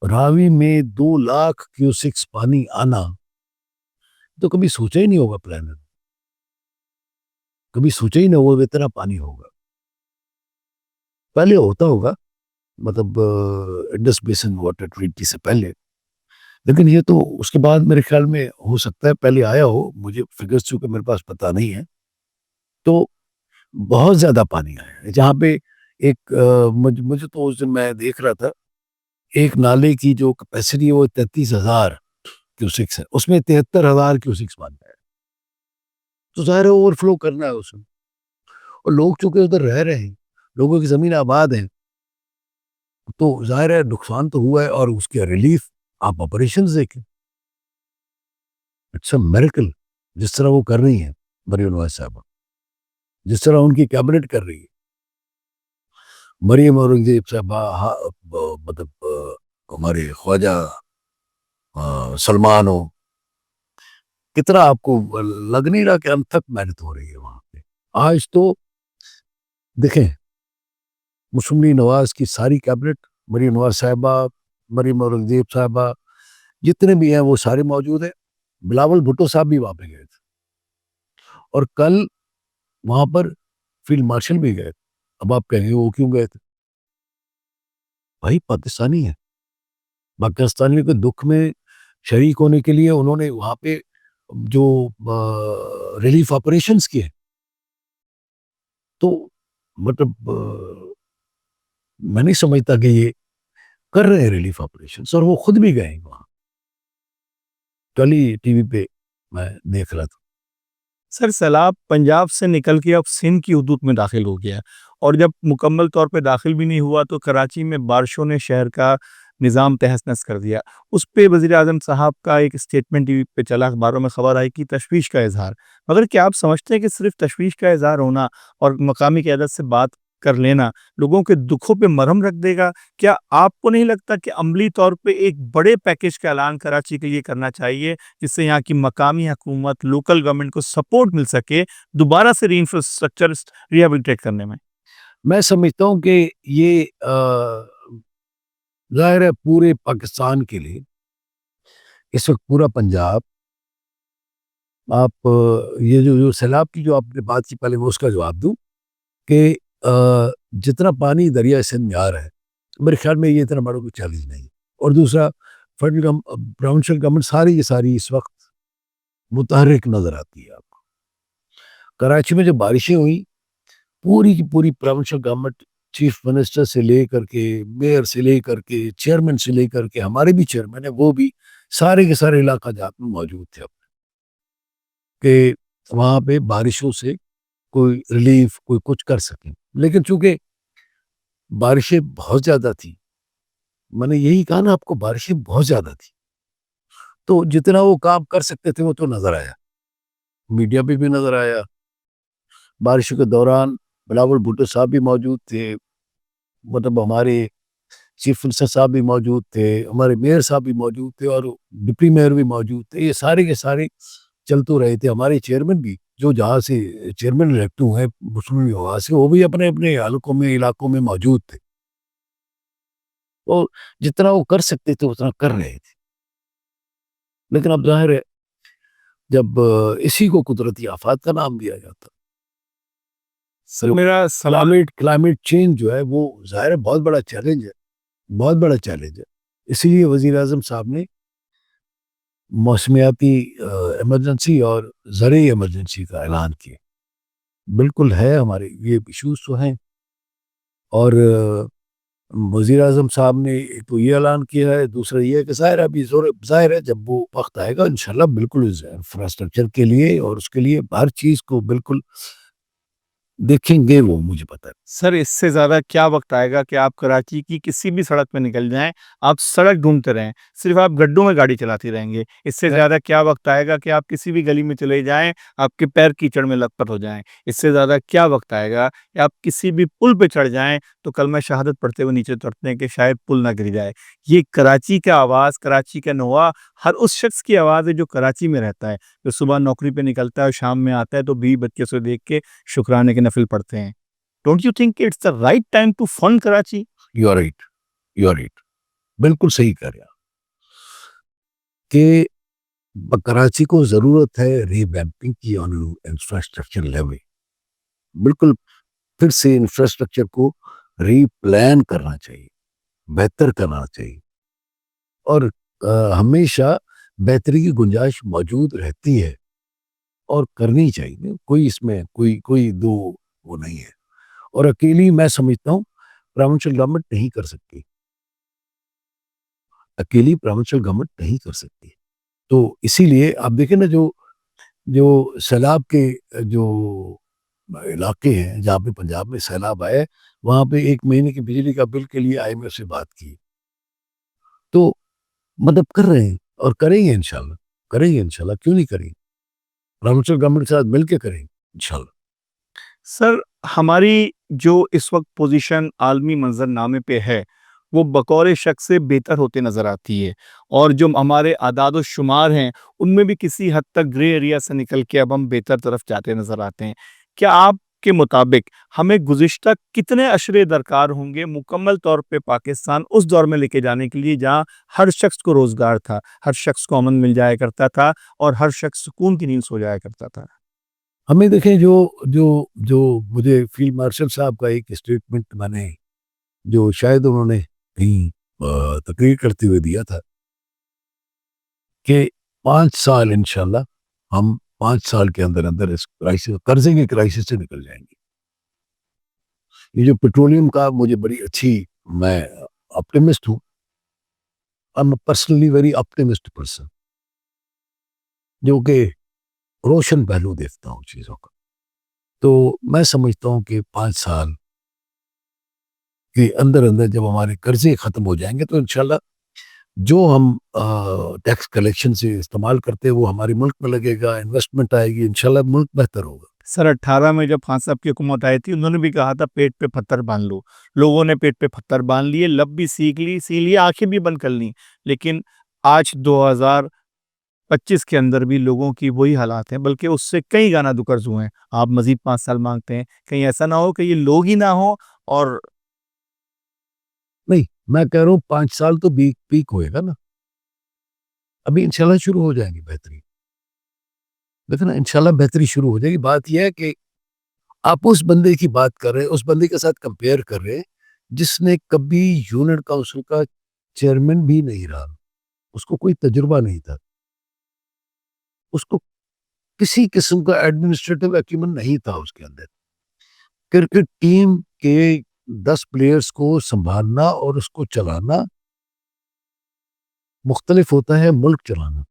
راوی میں 2 لاکھ کیوسکس پانی آنا تو کبھی سوچا ہی نہیں ہوگا پلانر، کبھی سوچا ہی نہیں ہوگا اتنا پانی ہوگا۔ پہلے ہوتا ہوگا مطلب انڈس بیسن واٹر ٹریٹی سے پہلے، لیکن یہ تو اس کے بعد میرے خیال میں ہو سکتا ہے پہلے آیا ہو، مجھے فگرز چونکہ میرے پاس پتہ نہیں ہے۔ تو بہت زیادہ پانی آیا ہے جہاں پہ ایک مجھے تو اس دن میں دیکھ رہا تھا ایک نالے کی جو کیپیسٹی ہے وہ 33,000 کیوسکس ہے، اس میں 73,000 کیوسکس پانی ہے، تو ظاہر ہے اوور فلو کرنا ہے اس میں۔ اور لوگ چونکہ ادھر رہ رہے ہیں، لوگوں کی زمین آباد ہیں، تو ظاہر ہے نقصان تو ہوا ہے، اور اس کی ریلیف آپ آپریشنز دیکھیں، اٹس اے میریکل جس طرح وہ کر رہی ہیں مریم نواز صاحبہ، جس طرح ان کی کیبنٹ کر رہی ہے۔ مریم اورنگزیب صاحبہ، مطلب ہمارے خواجہ سلمان ہو، کتنا آپ کو لگ نہیں رہا کہ انتھک محنت ہو رہی ہے وہاں پہ۔ آج تو دیکھیں مسلم لیگ نواز کی ساری کیبنٹ، مریم نواز صاحبہ، مریم اورنگزیب صاحبہ، جتنے بھی ہیں وہ سارے موجود ہیں۔ بلاول بھٹو صاحب بھی وہاں پہ گئے تھے، اور کل وہاں پر فیلڈ مارشل بھی گئے تھے۔ اب آپ کہیں گے وہ کیوں گئے تھے؟ بھائی پاکستانی ہے، پاکستانیوں کے دکھ میں شریک ہونے کے لیے انہوں نے وہاں پہ جو ریلیف آپریشنز کیے، تو مطلب میں نہیں سمجھتا کہ یہ کر رہے ہیں ریلیف آپریشنز، اور وہ خود بھی گئے ہیں وہاں۔ کل ہی ٹی وی پہ میں دیکھ رہا تھا۔ سر سیلاب پنجاب سے نکل کے اب سندھ کی حدود میں داخل ہو گیا، اور جب مکمل طور پہ داخل بھی نہیں ہوا تو کراچی میں بارشوں نے شہر کا نظام تہس نہس کر دیا۔ اس پہ وزیر اعظم صاحب کا ایک اسٹیٹمنٹ ٹی وی پہ چلا، اخباروں میں خبر آئی کہ تشویش کا اظہار، مگر کیا آپ سمجھتے ہیں کہ صرف تشویش کا اظہار ہونا اور مقامی قیادت سے بات کر لینا لوگوں کے دکھوں پہ مرہم رکھ دے گا؟ کیا آپ کو نہیں لگتا کہ عملی طور پہ ایک بڑے پیکیج کا اعلان کراچی کے لیے کرنا چاہیے، جس سے یہاں کی مقامی حکومت، لوکل گورنمنٹ کو سپورٹ مل سکے دوبارہ سے ری انفراسٹرکچر ریہیبلیٹیٹ کرنے میں؟ میں سمجھتا ہوں کہ یہ ظاہر ہے پورے پاکستان کے لیے اس وقت پورا پنجاب، آپ یہ جو سیلاب کی جو آپ نے بات کی، پہلے میں اس کا جواب دوں کہ جتنا پانی دریا سندھ میں آ رہا ہے میرے خیال میں یہ اتنا بڑا کوئی چیلنج نہیں۔ اور دوسرا پروونشل گورنمنٹ ساری کی ساری اس وقت متحرک نظر آتی ہے آپ کو۔ کراچی میں جو بارشیں ہوئی، پوری کی پوری پروونشل گورنمنٹ، چیف منسٹر سے لے کر کے میئر سے لے کر کے چیئرمین سے لے کر کے ہمارے بھی چیئرمین ہیں، وہ بھی سارے کے سارے علاقہ جات میں موجود تھے کہ وہاں پہ بارشوں سے کوئی ریلیف، کوئی کچھ کر سکیں۔ لیکن چونکہ بارشیں بہت زیادہ تھی، میں نے یہی کہا نا آپ کو، بارشیں بہت زیادہ تھی، تو جتنا وہ کام کر سکتے تھے وہ تو نظر آیا، میڈیا پہ بھی نظر آیا۔ بارشوں کے دوران بلاول بھٹو صاحب بھی موجود تھے، مطلب ہمارے چیف منسٹر صاحب بھی موجود تھے، ہمارے میئر صاحب بھی موجود تھے، اور ڈپٹی میئر بھی موجود تھے، یہ سارے کے سارے چلتے رہے تھے۔ ہمارے چیئرمین بھی جو جہاں سے چیئرمین الیکٹ ہوئے ہیں مسلم لیگ وہاں سے، وہ بھی اپنے اپنے حلقوں میں علاقوں میں موجود تھے، اور جتنا وہ کر سکتے تھے اتنا کر رہے تھے۔ لیکن اب ظاہر ہے جب اسی کو قدرتی آفات کا نام دیا جاتا، سر میرا سوال، کلائمیٹ چینج جو ہے وہ ظاہر ہے بہت بڑا چیلنج ہے، بہت بڑا چیلنج ہے۔ اسی لیے وزیر اعظم صاحب نے موسمیاتی ایمرجنسی اور زرعی ایمرجنسی کا اعلان کیا۔ بالکل ہے، ہمارے یہ ایشوز تو ہیں، اور وزیر اعظم صاحب نے ایک تو یہ اعلان کیا ہے، دوسرا یہ ہے کہ ظاہر ہے جب وہ وقت آئے گا انشاءاللہ بالکل انفراسٹرکچر کے لیے اور اس کے لیے ہر چیز کو بالکل دیکھیں گے، وہ مجھے پتہ ہے۔ سر اس سے زیادہ کیا وقت آئے گا کہ آپ کراچی کی کسی بھی سڑک پہ نکل جائیں، آپ سڑک ڈھونڈتے رہیں، صرف آپ گڈھوں میں گاڑی چلاتی رہیں گے۔ اس سے زیادہ کیا وقت آئے گا کہ آپ کسی بھی گلی میں چلے جائیں، آپ کے پیر کیچڑ میں لت پت ہو جائیں۔ اس سے زیادہ کیا وقت آئے گا کہ آپ کسی بھی پل پہ چڑھ جائیں تو کلمہ شہادت پڑھتے ہوئے نیچے اترتے ہیں کہ شاید پل نہ گر جائے۔ یہ کراچی کا آواز، کراچی کا نوا، ہر اس شخص کی آواز ہے جو کراچی میں رہتا ہے، جو صبح نوکری پہ نکلتا ہے اور شام میں آتا ہے تو بیوی بچے سے دیکھ کے شکرانے کے نفل پڑھتے ہیں۔ Don't you think it's the right time to fund Karachi? You are right, you are right, بالکل صحیح کہہ رہے ہیں کہ کراچی کو ضرورت ہے ری ویمپنگ کی آن انفراسٹرکچر لیول، بالکل پھر سے انفراسٹرکچر کو ری پلان کرنا چاہیے، بہتر کرنا چاہیے، اور ہمیشہ بہتری کی گنجائش موجود رہتی ہے اور کرنی چاہیے، کوئی اس میں کوئی دو وہ نہیں ہے، اور اکیلی میں سمجھتا ہوں پروونشل گورنمنٹ نہیں کر سکتی، اکیلی پروونشل گورنمنٹ نہیں کر سکتی۔ تو اسی لیے آپ دیکھیں نا، جو سیلاب کے جو علاقے ہیں جہاں پہ پنجاب میں سیلاب آئے، وہاں پہ 1 مہینے کی بجلی کا بل کے لیے IMF سے بات کی، تو مدد کر رہے ہیں اور کریں گے انشاءاللہ، کریں گے انشاءاللہ، کیوں نہیں کریں گے، پروونشل گورنمنٹ کے ساتھ مل کے کریں گے انشاءاللہ۔ سر ہماری جو اس وقت پوزیشن عالمی منظر نامے پہ ہے وہ بقور شخص سے بہتر ہوتے نظر آتی ہے، اور جو ہمارے اعداد و شمار ہیں ان میں بھی کسی حد تک گرے ایریا سے نکل کے اب ہم بہتر طرف جاتے نظر آتے ہیں۔ کیا آپ کے مطابق ہمیں گزشتہ کتنے اشرے درکار ہوں گے مکمل طور پہ پاکستان اس دور میں لے کے جانے کے لیے جہاں ہر شخص کو روزگار تھا، ہر شخص کو امن مل جایا کرتا تھا اور ہر شخص سکون کی نیند سو جایا کرتا تھا؟ ہمیں دیکھیں، جو مجھے فیلڈ مارشل صاحب کا ایک اسٹیٹمنٹ میں نے جو شاید انہوں نے کہیں تقریر کرتے ہوئے دیا تھا کہ 5 سال انشاءاللہ ہم 5 سال کے اندر اندر اس قرضے کے کرائسس سے نکل جائیں گے۔ یہ جو پیٹرولیم کا مجھے بڑی اچھی، میں آپٹیمسٹ ہوں، I'm personally very optimistic person، جو کہ روشن پہلو دیکھتا ہوں چیزوں کا، تو میں سمجھتا ہوں کہ 5 سال کے اندر اندر جب ہمارے قرضے ختم ہو جائیں گے تو انشاءاللہ جو ہم ٹیکس کلیکشن سے استعمال کرتے ہیں وہ ہمارے ملک میں لگے گا، انویسٹمنٹ آئے گی، انشاءاللہ ملک بہتر ہوگا۔ سر 18 میں جب خان صاحب کی حکومت آئی تھی انہوں نے بھی کہا تھا پیٹ پہ پتھر باندھ لو، لوگوں نے پیٹ پہ پتھر باندھ لیے، لب بھی سی لی، آنکھیں بھی بند کر لیں، لیکن آج 2025 کے اندر بھی لوگوں کی وہی حالات ہیں، بلکہ اس سے کئی گانا دکرز ہوئے ہیں۔ آپ مزید 5 سال مانگتے ہیں، کہیں ایسا نہ ہو کہ یہ لوگ ہی نہ ہو اور نہیں، میں کہہ رہا ہوں 5 سال تو پیک ہوئے گا نا، ابھی انشاءاللہ شروع ہو جائیں گی بہتری، دیکھیں نا انشاءاللہ بہتری شروع ہو جائے گی۔ بات یہ ہے کہ آپ اس بندے کی بات کر رہے ہیں، اس بندے کے ساتھ کمپیئر کر رہے ہیں جس نے کبھی یونٹ کاؤنسل کا چیئرمین بھی نہیں رہا، اس کو کوئی تجربہ نہیں تھا، اس کو کسی قسم کا ایڈمنسٹریٹو ایکیومن نہیں تھا اس کے اندر۔ کرکٹ ٹیم کے 10 پلیئرز کو سنبھالنا اور اس کو چلانا مختلف ہوتا ہے ملک چلانا،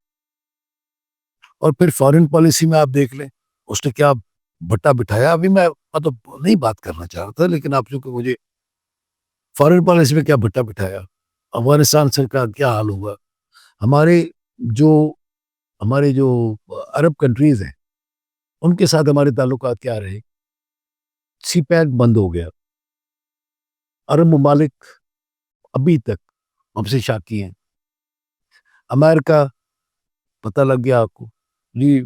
اور پھر فارن پالیسی میں آپ دیکھ لیں اس نے کیا بٹا بٹھایا۔ ابھی میں مطلب نہیں بات کرنا چاہ رہا تھا، لیکن آپ جو کہ مجھے فارن پالیسی میں کیا بٹا بٹھایا، افغانستان سے کا کیا حال ہوا، ہمارے جو ہمارے جو عرب کنٹریز ہیں ان کے ساتھ ہمارے تعلقات کیا رہے، سی پیک بند ہو گیا، عرب ممالک ابھی تک ہم سے شاکی ہیں، امریکہ پتہ لگ گیا آپ کو جی،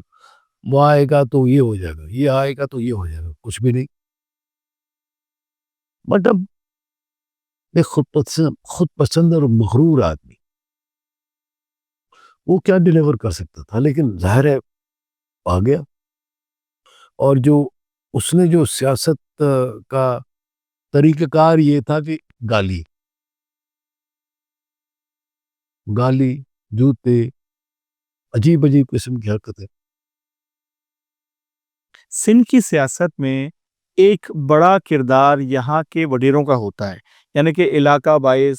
وہ آئے گا تو یہ ہو جائے گا، یہ آئے گا تو یہ ہو جائے گا، کچھ بھی نہیں۔ مطلب ایک خود پسند اور مغرور آدمی، وہ کیا ڈیلیور کر سکتا تھا، لیکن ظاہر ہے آ گیا، اور جو اس نے جو سیاست کا طریقہ کار یہ تھا کہ گالی گالی جوتے، عجیب عجیب قسم کی حرکتیں۔ سندھ کی سیاست میں ایک بڑا کردار یہاں کے وڈیروں کا ہوتا ہے، یعنی کہ علاقہ وائز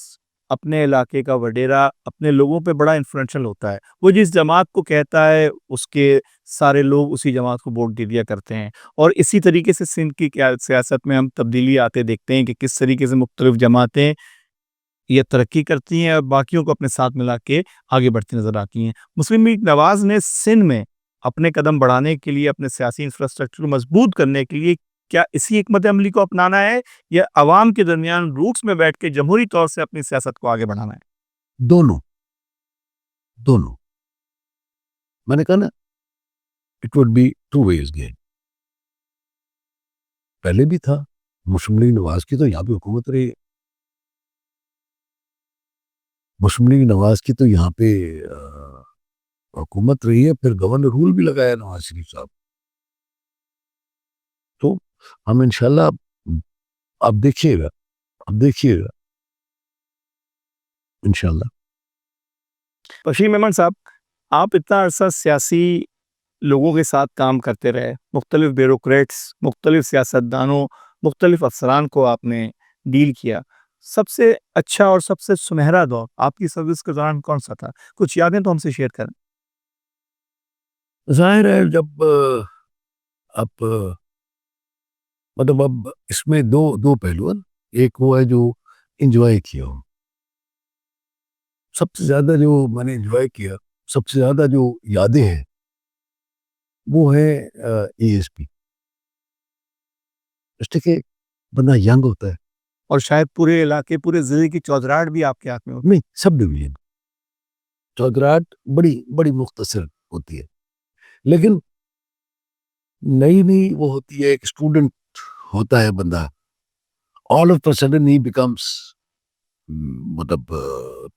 اپنے علاقے کا وڈیرا اپنے لوگوں پہ بڑا انفلوئنشل ہوتا ہے. وہ جس جماعت کو کہتا ہے اس کے سارے لوگ اسی جماعت کو ووٹ دے دیا کرتے ہیں. اور اسی طریقے سے سندھ کی سیاست میں ہم تبدیلی آتے دیکھتے ہیں کہ کس طریقے سے مختلف جماعتیں یہ ترقی کرتی ہیں اور باقیوں کو اپنے ساتھ ملا کے آگے بڑھتی نظر آتی ہیں. مسلم لیگ نواز نے سندھ میں اپنے قدم بڑھانے کے لیے، اپنے سیاسی انفراسٹرکچر کو مضبوط کرنے کے لیے کیا اسی حکمت عملی کو اپنانا ہے یا عوام کے درمیان روٹس میں بیٹھ کے جمہوری طور سے اپنی سیاست کو آگے بڑھانا ہے؟ دونوں دونوں میں نے کہا نا it would be two ways game. پہلے بھی تھا مسلم لیگ نواز کی تو یہاں پہ حکومت رہی ہے. مسلم لیگ نواز کی تو یہاں پہ حکومت رہی ہے. پھر گورنر رول بھی لگایا نواز شریف صاحب. تو ہم انشاءاللہ اب دیکھیے گا انشاءاللہ. بشیر میمن صاحب، آپ اتنا عرصہ سیاسی لوگوں کے ساتھ کام کرتے رہے، مختلف بیوروکریٹس، مختلف سیاستدانوں، مختلف افسران کو آپ نے ڈیل کیا. سب سے اچھا اور سب سے سنہرا دور آپ کی سروس کے دوران کون سا تھا؟ کچھ یادیں تو ہم سے شیئر کریں. ظاہر ہے جب اب مطلب اب اس میں دو پہلو ہیں. ایک وہ ہے جو انجوائے کیا ہوں. سب سے زیادہ جو میں نے انجوائے کیا، سب سے زیادہ جو یادیں ہیں وہ ہے اے ایس پی. اس کہ بندہ ینگ ہوتا ہے. اور شاید پورے علاقے، پورے ضلع کی چودراہٹ بھی آپ کے ہاتھ میں ہوتی. نہیں، سب ڈویژن چودراہٹ بڑی مختصر ہوتی ہے، لیکن نئی وہ ہوتی ہے. ایک اسٹوڈنٹ ہوتا ہے بندہ، all of a sudden he becomes, مطلب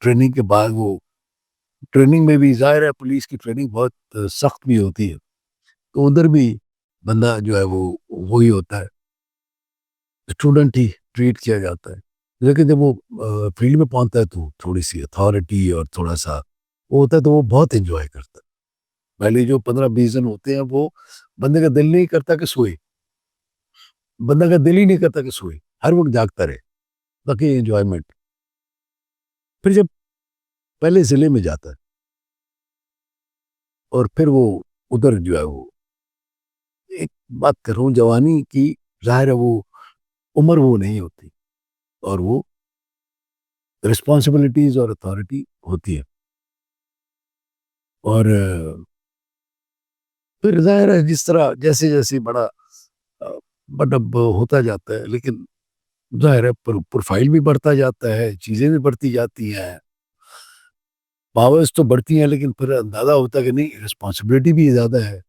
ٹریننگ کے بعد وہ ٹریننگ میں بھی ظاہر ہے پولیس کی ٹریننگ بہت سخت بھی ہوتی ہے، تو ادھر بھی بندہ جو ہے وہ وہی ہوتا ہے، اسٹوڈنٹ ہی ٹریٹ کیا جاتا ہے. لیکن جب وہ فیلڈ میں پہنچتا ہے تو تھوڑی سی اتھارٹی اور تھوڑا سا وہ ہوتا ہے تو وہ بہت انجوائے کرتا ہے. پہلے جو 15-20 دن ہوتے ہیں وہ بندے کا دل نہیں کرتا کہ سوئے، بندہ کا دل ہی نہیں کرتا کہ سوئے، ہر وقت جاگتا رہے، باقی انجوائمنٹ. پھر جب پہلے ضلع میں جاتا ہے اور پھر وہ ادھر جو ہے وہ ایک بات کر رہا ہوں جوانی کی، ظاہر ہے وہ عمر وہ نہیں ہوتی اور وہ رسپانسبلٹیز اور اتھارٹی ہوتی ہے. اور پھر ظاہر ہے جس طرح جیسے بڑا مطلب ہوتا جاتا ہے، لیکن ظاہر ہے پروفائل بھی بڑھتا جاتا ہے، چیزیں بھی بڑھتی جاتی ہیں، پاورز تو بڑھتی ہیں، لیکن پھر اندازہ ہوتا ہے کہ نہیں رسپانسبلٹی بھی زیادہ ہے،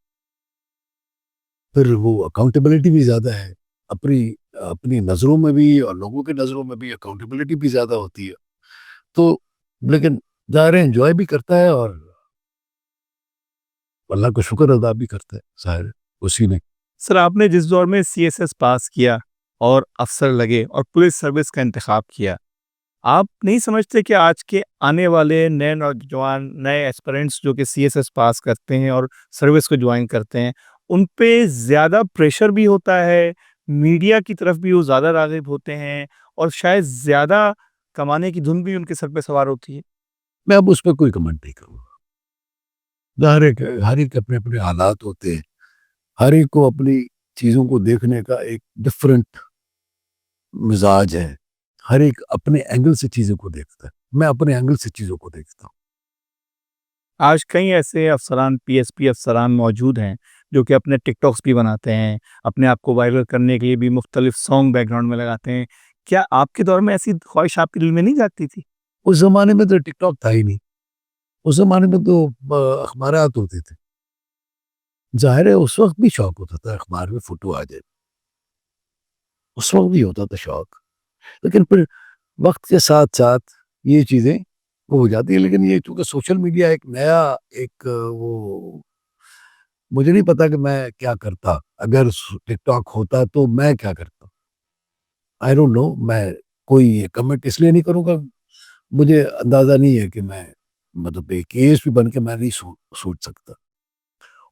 پھر وہ اکاؤنٹیبلٹی بھی زیادہ ہے. اپنی نظروں میں بھی اور لوگوں کی نظروں میں بھی اکاؤنٹیبلٹی بھی زیادہ ہوتی ہے. تو لیکن ظاہر ہے انجوائے بھی کرتا ہے اور اللہ کا شکر ادا بھی کرتا ہے. ظاہر ہے اسی نے. سر، آپ نے جس دور میں سی ایس ایس پاس کیا اور افسر لگے اور پولیس سروس کا انتخاب کیا، آپ نہیں سمجھتے کہ آج کے آنے والے نئے نوجوان، نئے ایسپرنٹس جو کہ سی ایس ایس پاس کرتے ہیں اور سروس کو جوائن کرتے ہیں، ان پہ زیادہ پریشر بھی ہوتا ہے، میڈیا کی طرف بھی وہ زیادہ راغب ہوتے ہیں اور شاید زیادہ کمانے کی دھن بھی ان کے سر پہ سوار ہوتی ہے؟ میں اب اس پہ کوئی کمنٹ نہیں کروں گا. ظاہر ہے کہ ہر ایک اپنے اپنے حالات ہوتے ہیں، ہر ایک کو اپنی چیزوں کو دیکھنے کا ایک ڈفرنٹ مزاج ہے، ہر ایک اپنے اینگل سے چیزوں کو دیکھتا ہے. میں اپنے اینگل سے چیزوں کو دیکھتا ہوں. آج کئی ایسے افسران، پی ایس پی افسران موجود ہیں جو کہ اپنے ٹک ٹاکس بھی بناتے ہیں، اپنے آپ کو وائرل کرنے کے لیے بھی مختلف سانگ بیک گراؤنڈ میں لگاتے ہیں. کیا آپ کے دور میں ایسی خواہش آپ کے دل میں نہیں جاگتی تھی؟ اس زمانے میں تو ٹک ٹاک تھا ہی نہیں. اس زمانے میں تو اخبارات ہوتے تھے. ظاہر ہے اس وقت بھی شوق ہوتا تھا اخبار میں فوٹو آ جائے، اس وقت بھی ہوتا تھا شوق. لیکن پھر وقت کے ساتھ ساتھ یہ چیزیں وہ ہو جاتی ہیں. لیکن یہ چونکہ سوشل میڈیا ایک نیا وہ مجھے نہیں پتا کہ میں کیا کرتا اگر ٹک ٹاک ہوتا تو میں کیا کرتا. I don't know. میں کوئی کمنٹ اس لیے نہیں کروں گا، مجھے اندازہ نہیں ہے کہ میں مطلب ایک کیس بھی بن کے میں نہیں سوچ سکتا.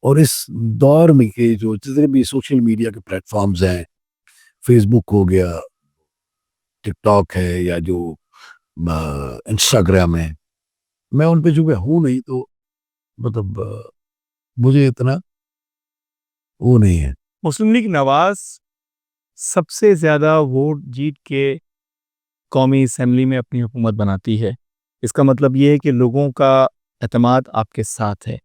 اور اس دور میں کہ جو جتنے بھی سوشل میڈیا کے پلیٹ فارمز ہیں، فیس بک ہو گیا، ٹک ٹاک ہے، یا جو انسٹاگرام ہے، میں ان پہ چونکہ ہوں نہیں تو مطلب مجھے اتنا وہ نہیں ہے. مسلم لیگ نواز سب سے زیادہ ووٹ جیت کے قومی اسمبلی میں اپنی حکومت بناتی ہے. اس کا مطلب یہ ہے کہ لوگوں کا اعتماد آپ کے ساتھ ہے.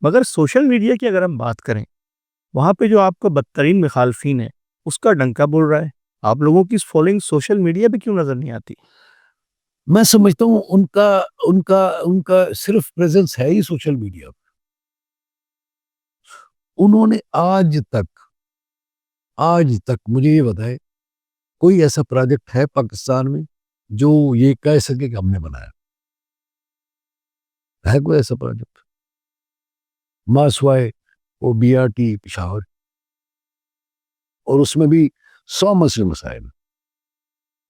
مگر سوشل میڈیا کی اگر ہم بات کریں، وہاں پہ جو آپ کا بدترین مخالفین ہے اس کا ڈنکا بول رہا ہے. آپ لوگوں کی فالوئنگ سوشل میڈیا پہ کیوں نظر نہیں آتی؟ میں سمجھتا ہوں ان کا صرف پریزنس ہے ہی سوشل میڈیا پہ. انہوں نے آج تک مجھے یہ بتائے کوئی ایسا پروجیکٹ ہے پاکستان میں جو یہ کہہ سکے کہ ہم نے بنایا ہے؟ کوئی ایسا پروجیکٹ ماسوائے وہ بی آر ٹی پشاور، اور اس میں بھی 100 مسئلے مسائل،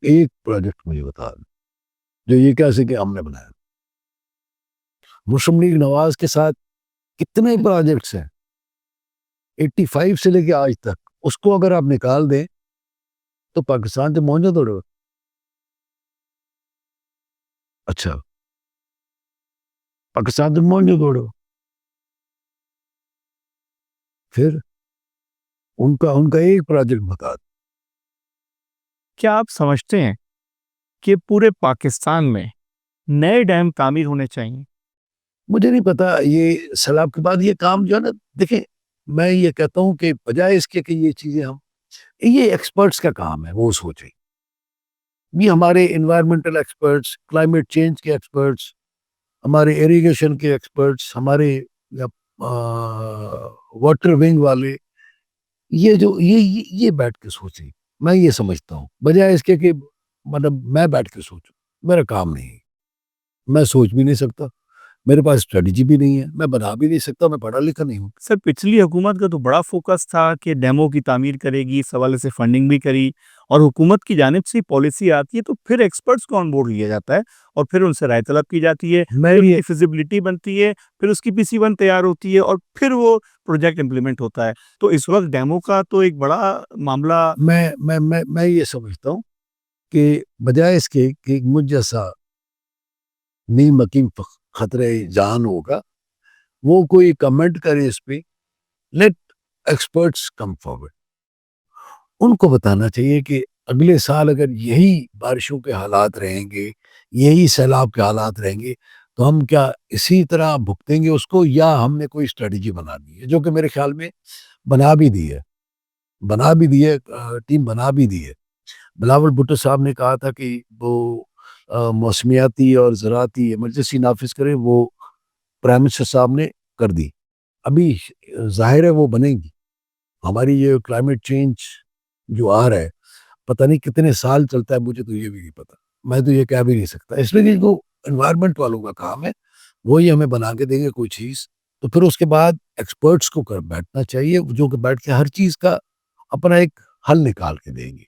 ایک پروجیکٹ مجھے بتا دیں جو یہ کہہ سکے ہم نے بنایا. مسلم لیگ نواز کے ساتھ کتنے پروجیکٹس ہیں 85 سے لے کے آج تک، اس کو اگر آپ نکال دیں تو پاکستان سے موجود ہو رہے. اچھا پاکستان سے موجود ہو رہے، پھر ان کا ایک پروجیکٹ بتا دیں. کیا آپ سمجھتے ہیں کہ پورے پاکستان میں نئے ڈیم تعمیر ہونے چاہیے؟ مجھے نہیں پتا، یہ سیلاب کے بعد یہ کام جو ہے نا، دیکھیں میں یہ کہتا ہوں کہ بجائے اس کے کہ یہ چیزیں یہ ایکسپرٹس کا کام ہے، وہ سوچیں. یہ ہمارے انوائرمنٹل ایکسپرٹس، کلائمیٹ چینج کے ایکسپرٹس، ہمارے ایریگیشن کے ایکسپرٹس، ہمارے واٹر ونگ والے، یہ بیٹھ کے سوچیں. میں یہ سمجھتا ہوں بجائے اس کے کہ مطلب میں بیٹھ کے سوچوں، میرا کام نہیں ہے، میں سوچ بھی نہیں سکتا، میرے پاس اسٹریٹجی بھی نہیں ہے، میں بنا بھی نہیں سکتا، میں پڑھا لکھا نہیں ہوں. سر پچھلی حکومت کا تو بڑا فوکس تھا کہ ڈیموں کی تعمیر کرے گی، اس حوالے سے فنڈنگ بھی کری، اور حکومت کی جانب سے پالیسی آتی ہے تو پھر ایکسپرٹس کو آن بورڈ لیا جاتا ہے اور پھر ان سے رائے طلب کی جاتی ہے، میں پھر بھی اس کی فیزیبلٹی بنتی ہے، پھر اس کی PC1 تیار ہوتی ہے اور پھر وہ پروجیکٹ امپلیمنٹ ہوتا ہے. تو اس وقت ڈیموں کا تو ایک بڑا معاملہ. میں یہ سمجھتا ہوں کہ بجائے اس کے کہ مجھ جیسا نیم حکیم خطرے جان ہوگا وہ کوئی کمنٹ کرے اس پہ، لیٹ ایکسپرٹس کم فارورڈ. ان کو بتانا چاہیے کہ اگلے سال اگر یہی بارشوں کے حالات رہیں گے، یہی سیلاب کے حالات رہیں گے تو ہم کیا اسی طرح بھگتیں گے اس کو، یا ہم نے کوئی اسٹریٹجی بنا دی ہے، جو کہ میرے خیال میں بنا بھی دی ہے، ٹیم بنا بھی دی ہے. بلاول بھٹو صاحب نے کہا تھا کہ وہ موسمیاتی اور زراعتی ایمرجنسی نافذ کرے، وہ پرائم منسٹر صاحب نے کر دی. ابھی ظاہر ہے وہ بنے گی. ہماری یہ کلائمیٹ چینج جو آ رہا ہے پتہ نہیں کتنے سال چلتا ہے، مجھے تو یہ بھی نہیں پتا، میں تو یہ کہہ بھی نہیں سکتا. اس لیے جو انوائرمنٹ والوں کا کام ہے وہی ہمیں بنا کے دیں گے کوئی چیز، تو پھر اس کے بعد ایکسپرٹس کو کر بیٹھنا چاہیے جو کہ بیٹھ کے ہر چیز کا اپنا ایک حل نکال کے دیں گے،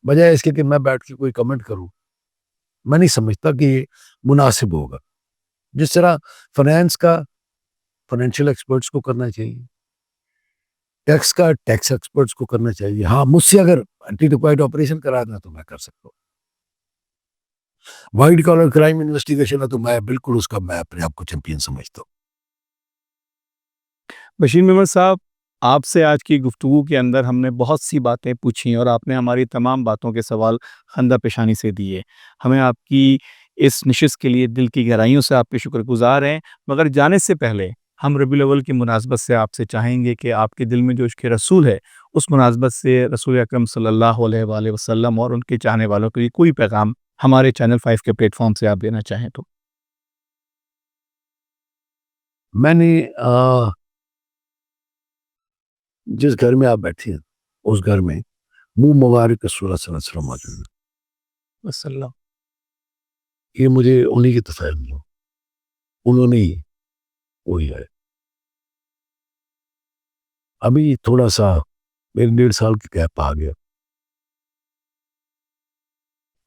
بجائے اس کے کہ میں بیٹھ کے کوئی کمنٹ کروں. میں نہیں سمجھتا کہ یہ مناسب ہوگا. جس طرح فائنینس کا فائنینشیل ایکسپرٹس کو کرنا چاہیے، ٹیکس کا ٹیکس ایکسپرٹس کو کرنا چاہیے. ہاں مجھ سے اگر اینٹی ڈپوائٹ آپریشن کرانا تو میں کر سکتا ہوں، وائٹ کالر کرائم انویسٹیگیشن ہے تو میں بالکل اس کا میں اپنے آپ کو چیمپئن سمجھتا ہوں. بشیر میمن صاحب، آپ سے آج کی گفتگو کے اندر ہم نے بہت سی باتیں پوچھی اور آپ نے ہماری تمام باتوں کے سوال خندہ پیشانی سے دیے. ہمیں آپ کی اس نشست کے لیے دل کی گہرائیوں سے آپ کے شکر گزار ہیں. مگر جانے سے پہلے ہم ربیع الاول کی مناسبت سے آپ سے چاہیں گے کہ آپ کے دل میں جو عشق رسول ہے اس مناسبت سے رسول اکرم صلی اللہ علیہ وآلہ وسلم اور ان کے چاہنے والوں کے لیے کوئی پیغام ہمارے چینل 5 کے پلیٹ فارم سے آپ دینا چاہیں تو. میں نے جس گھر میں آپ بیٹھے ہیں اس گھر میں منہ مبارک رسول اللہ صلی اللہ علیہ وسلم موجود ہے. وسلم. یہ مجھے انہی کی تفیل ہو، انہوں نے ہی وہی ہے. ابھی تھوڑا سا میرے 1.5 سال کی گیپ آ گیا،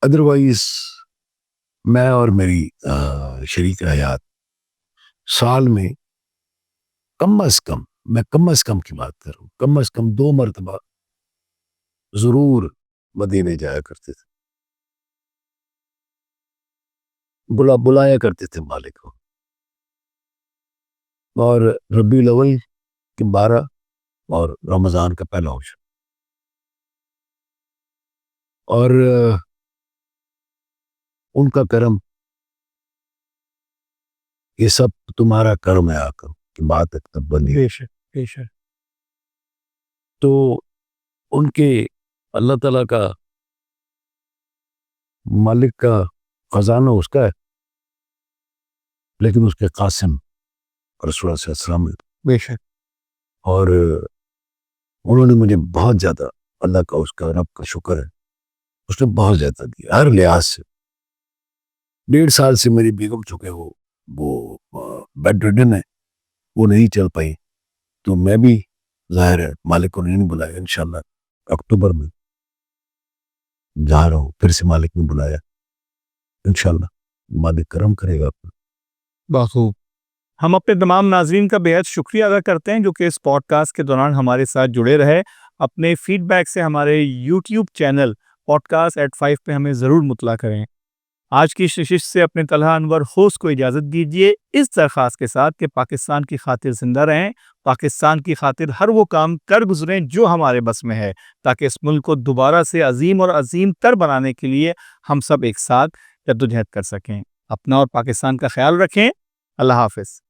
ادروائز میں اور میری شریک حیات سال میں کم از کم کی بات کروں، کم از کم 2 مرتبہ ضرور مدینے جایا کرتے تھے. بلایا کرتے تھے مالک کو. اور ربیع الاول کے 12 اور رمضان کا پہلا عشر. اور ان کا کرم، یہ سب تمہارا کرم ہے آقا کی بات ہے تب بنی. بے شک بے شک. تو ان کے اللہ تعالیٰ کا مالک کا خزانہ اس کا ہے، لیکن اس کے قاسم رسول اللہ صلی اللہ علیہ وسلم. بے شک. اور انہوں نے مجھے بہت زیادہ، اللہ کا اس کا رب کا شکر ہے، اس نے بہت زیادہ دیا ہر لحاظ سے. 1.5 سال سے میری بیگم چکے وہ بیڈ ریڈن ہے، وہ نہیں چل پائی. تو میں بھی ظاہر ہے مالک کو نہیں بلایا، انشاءاللہ اکتوبر میں جا رہا ہوں، پھر سے مالک نے بلایا، انشاءاللہ مالک کرم کرے گا. باخوب. ہم اپنے تمام ناظرین کا بے حد شکریہ ادا کرتے ہیں جو کہ اس پوڈ کاسٹ کے دوران ہمارے ساتھ جڑے رہے. اپنے فیڈ بیک سے ہمارے یوٹیوب چینل podcast@5 پہ ہمیں ضرور مطلع کریں. آج کی نشست سے اپنے طلحہ انور ہوسٹ کو اجازت دیجیے، اس درخواست کے ساتھ کہ پاکستان کی خاطر زندہ رہیں، پاکستان کی خاطر ہر وہ کام کر گزریں جو ہمارے بس میں ہے، تاکہ اس ملک کو دوبارہ سے عظیم اور عظیم تر بنانے کے لیے ہم سب ایک ساتھ جدوجہد کر سکیں. اپنا اور پاکستان کا خیال رکھیں. اللہ حافظ.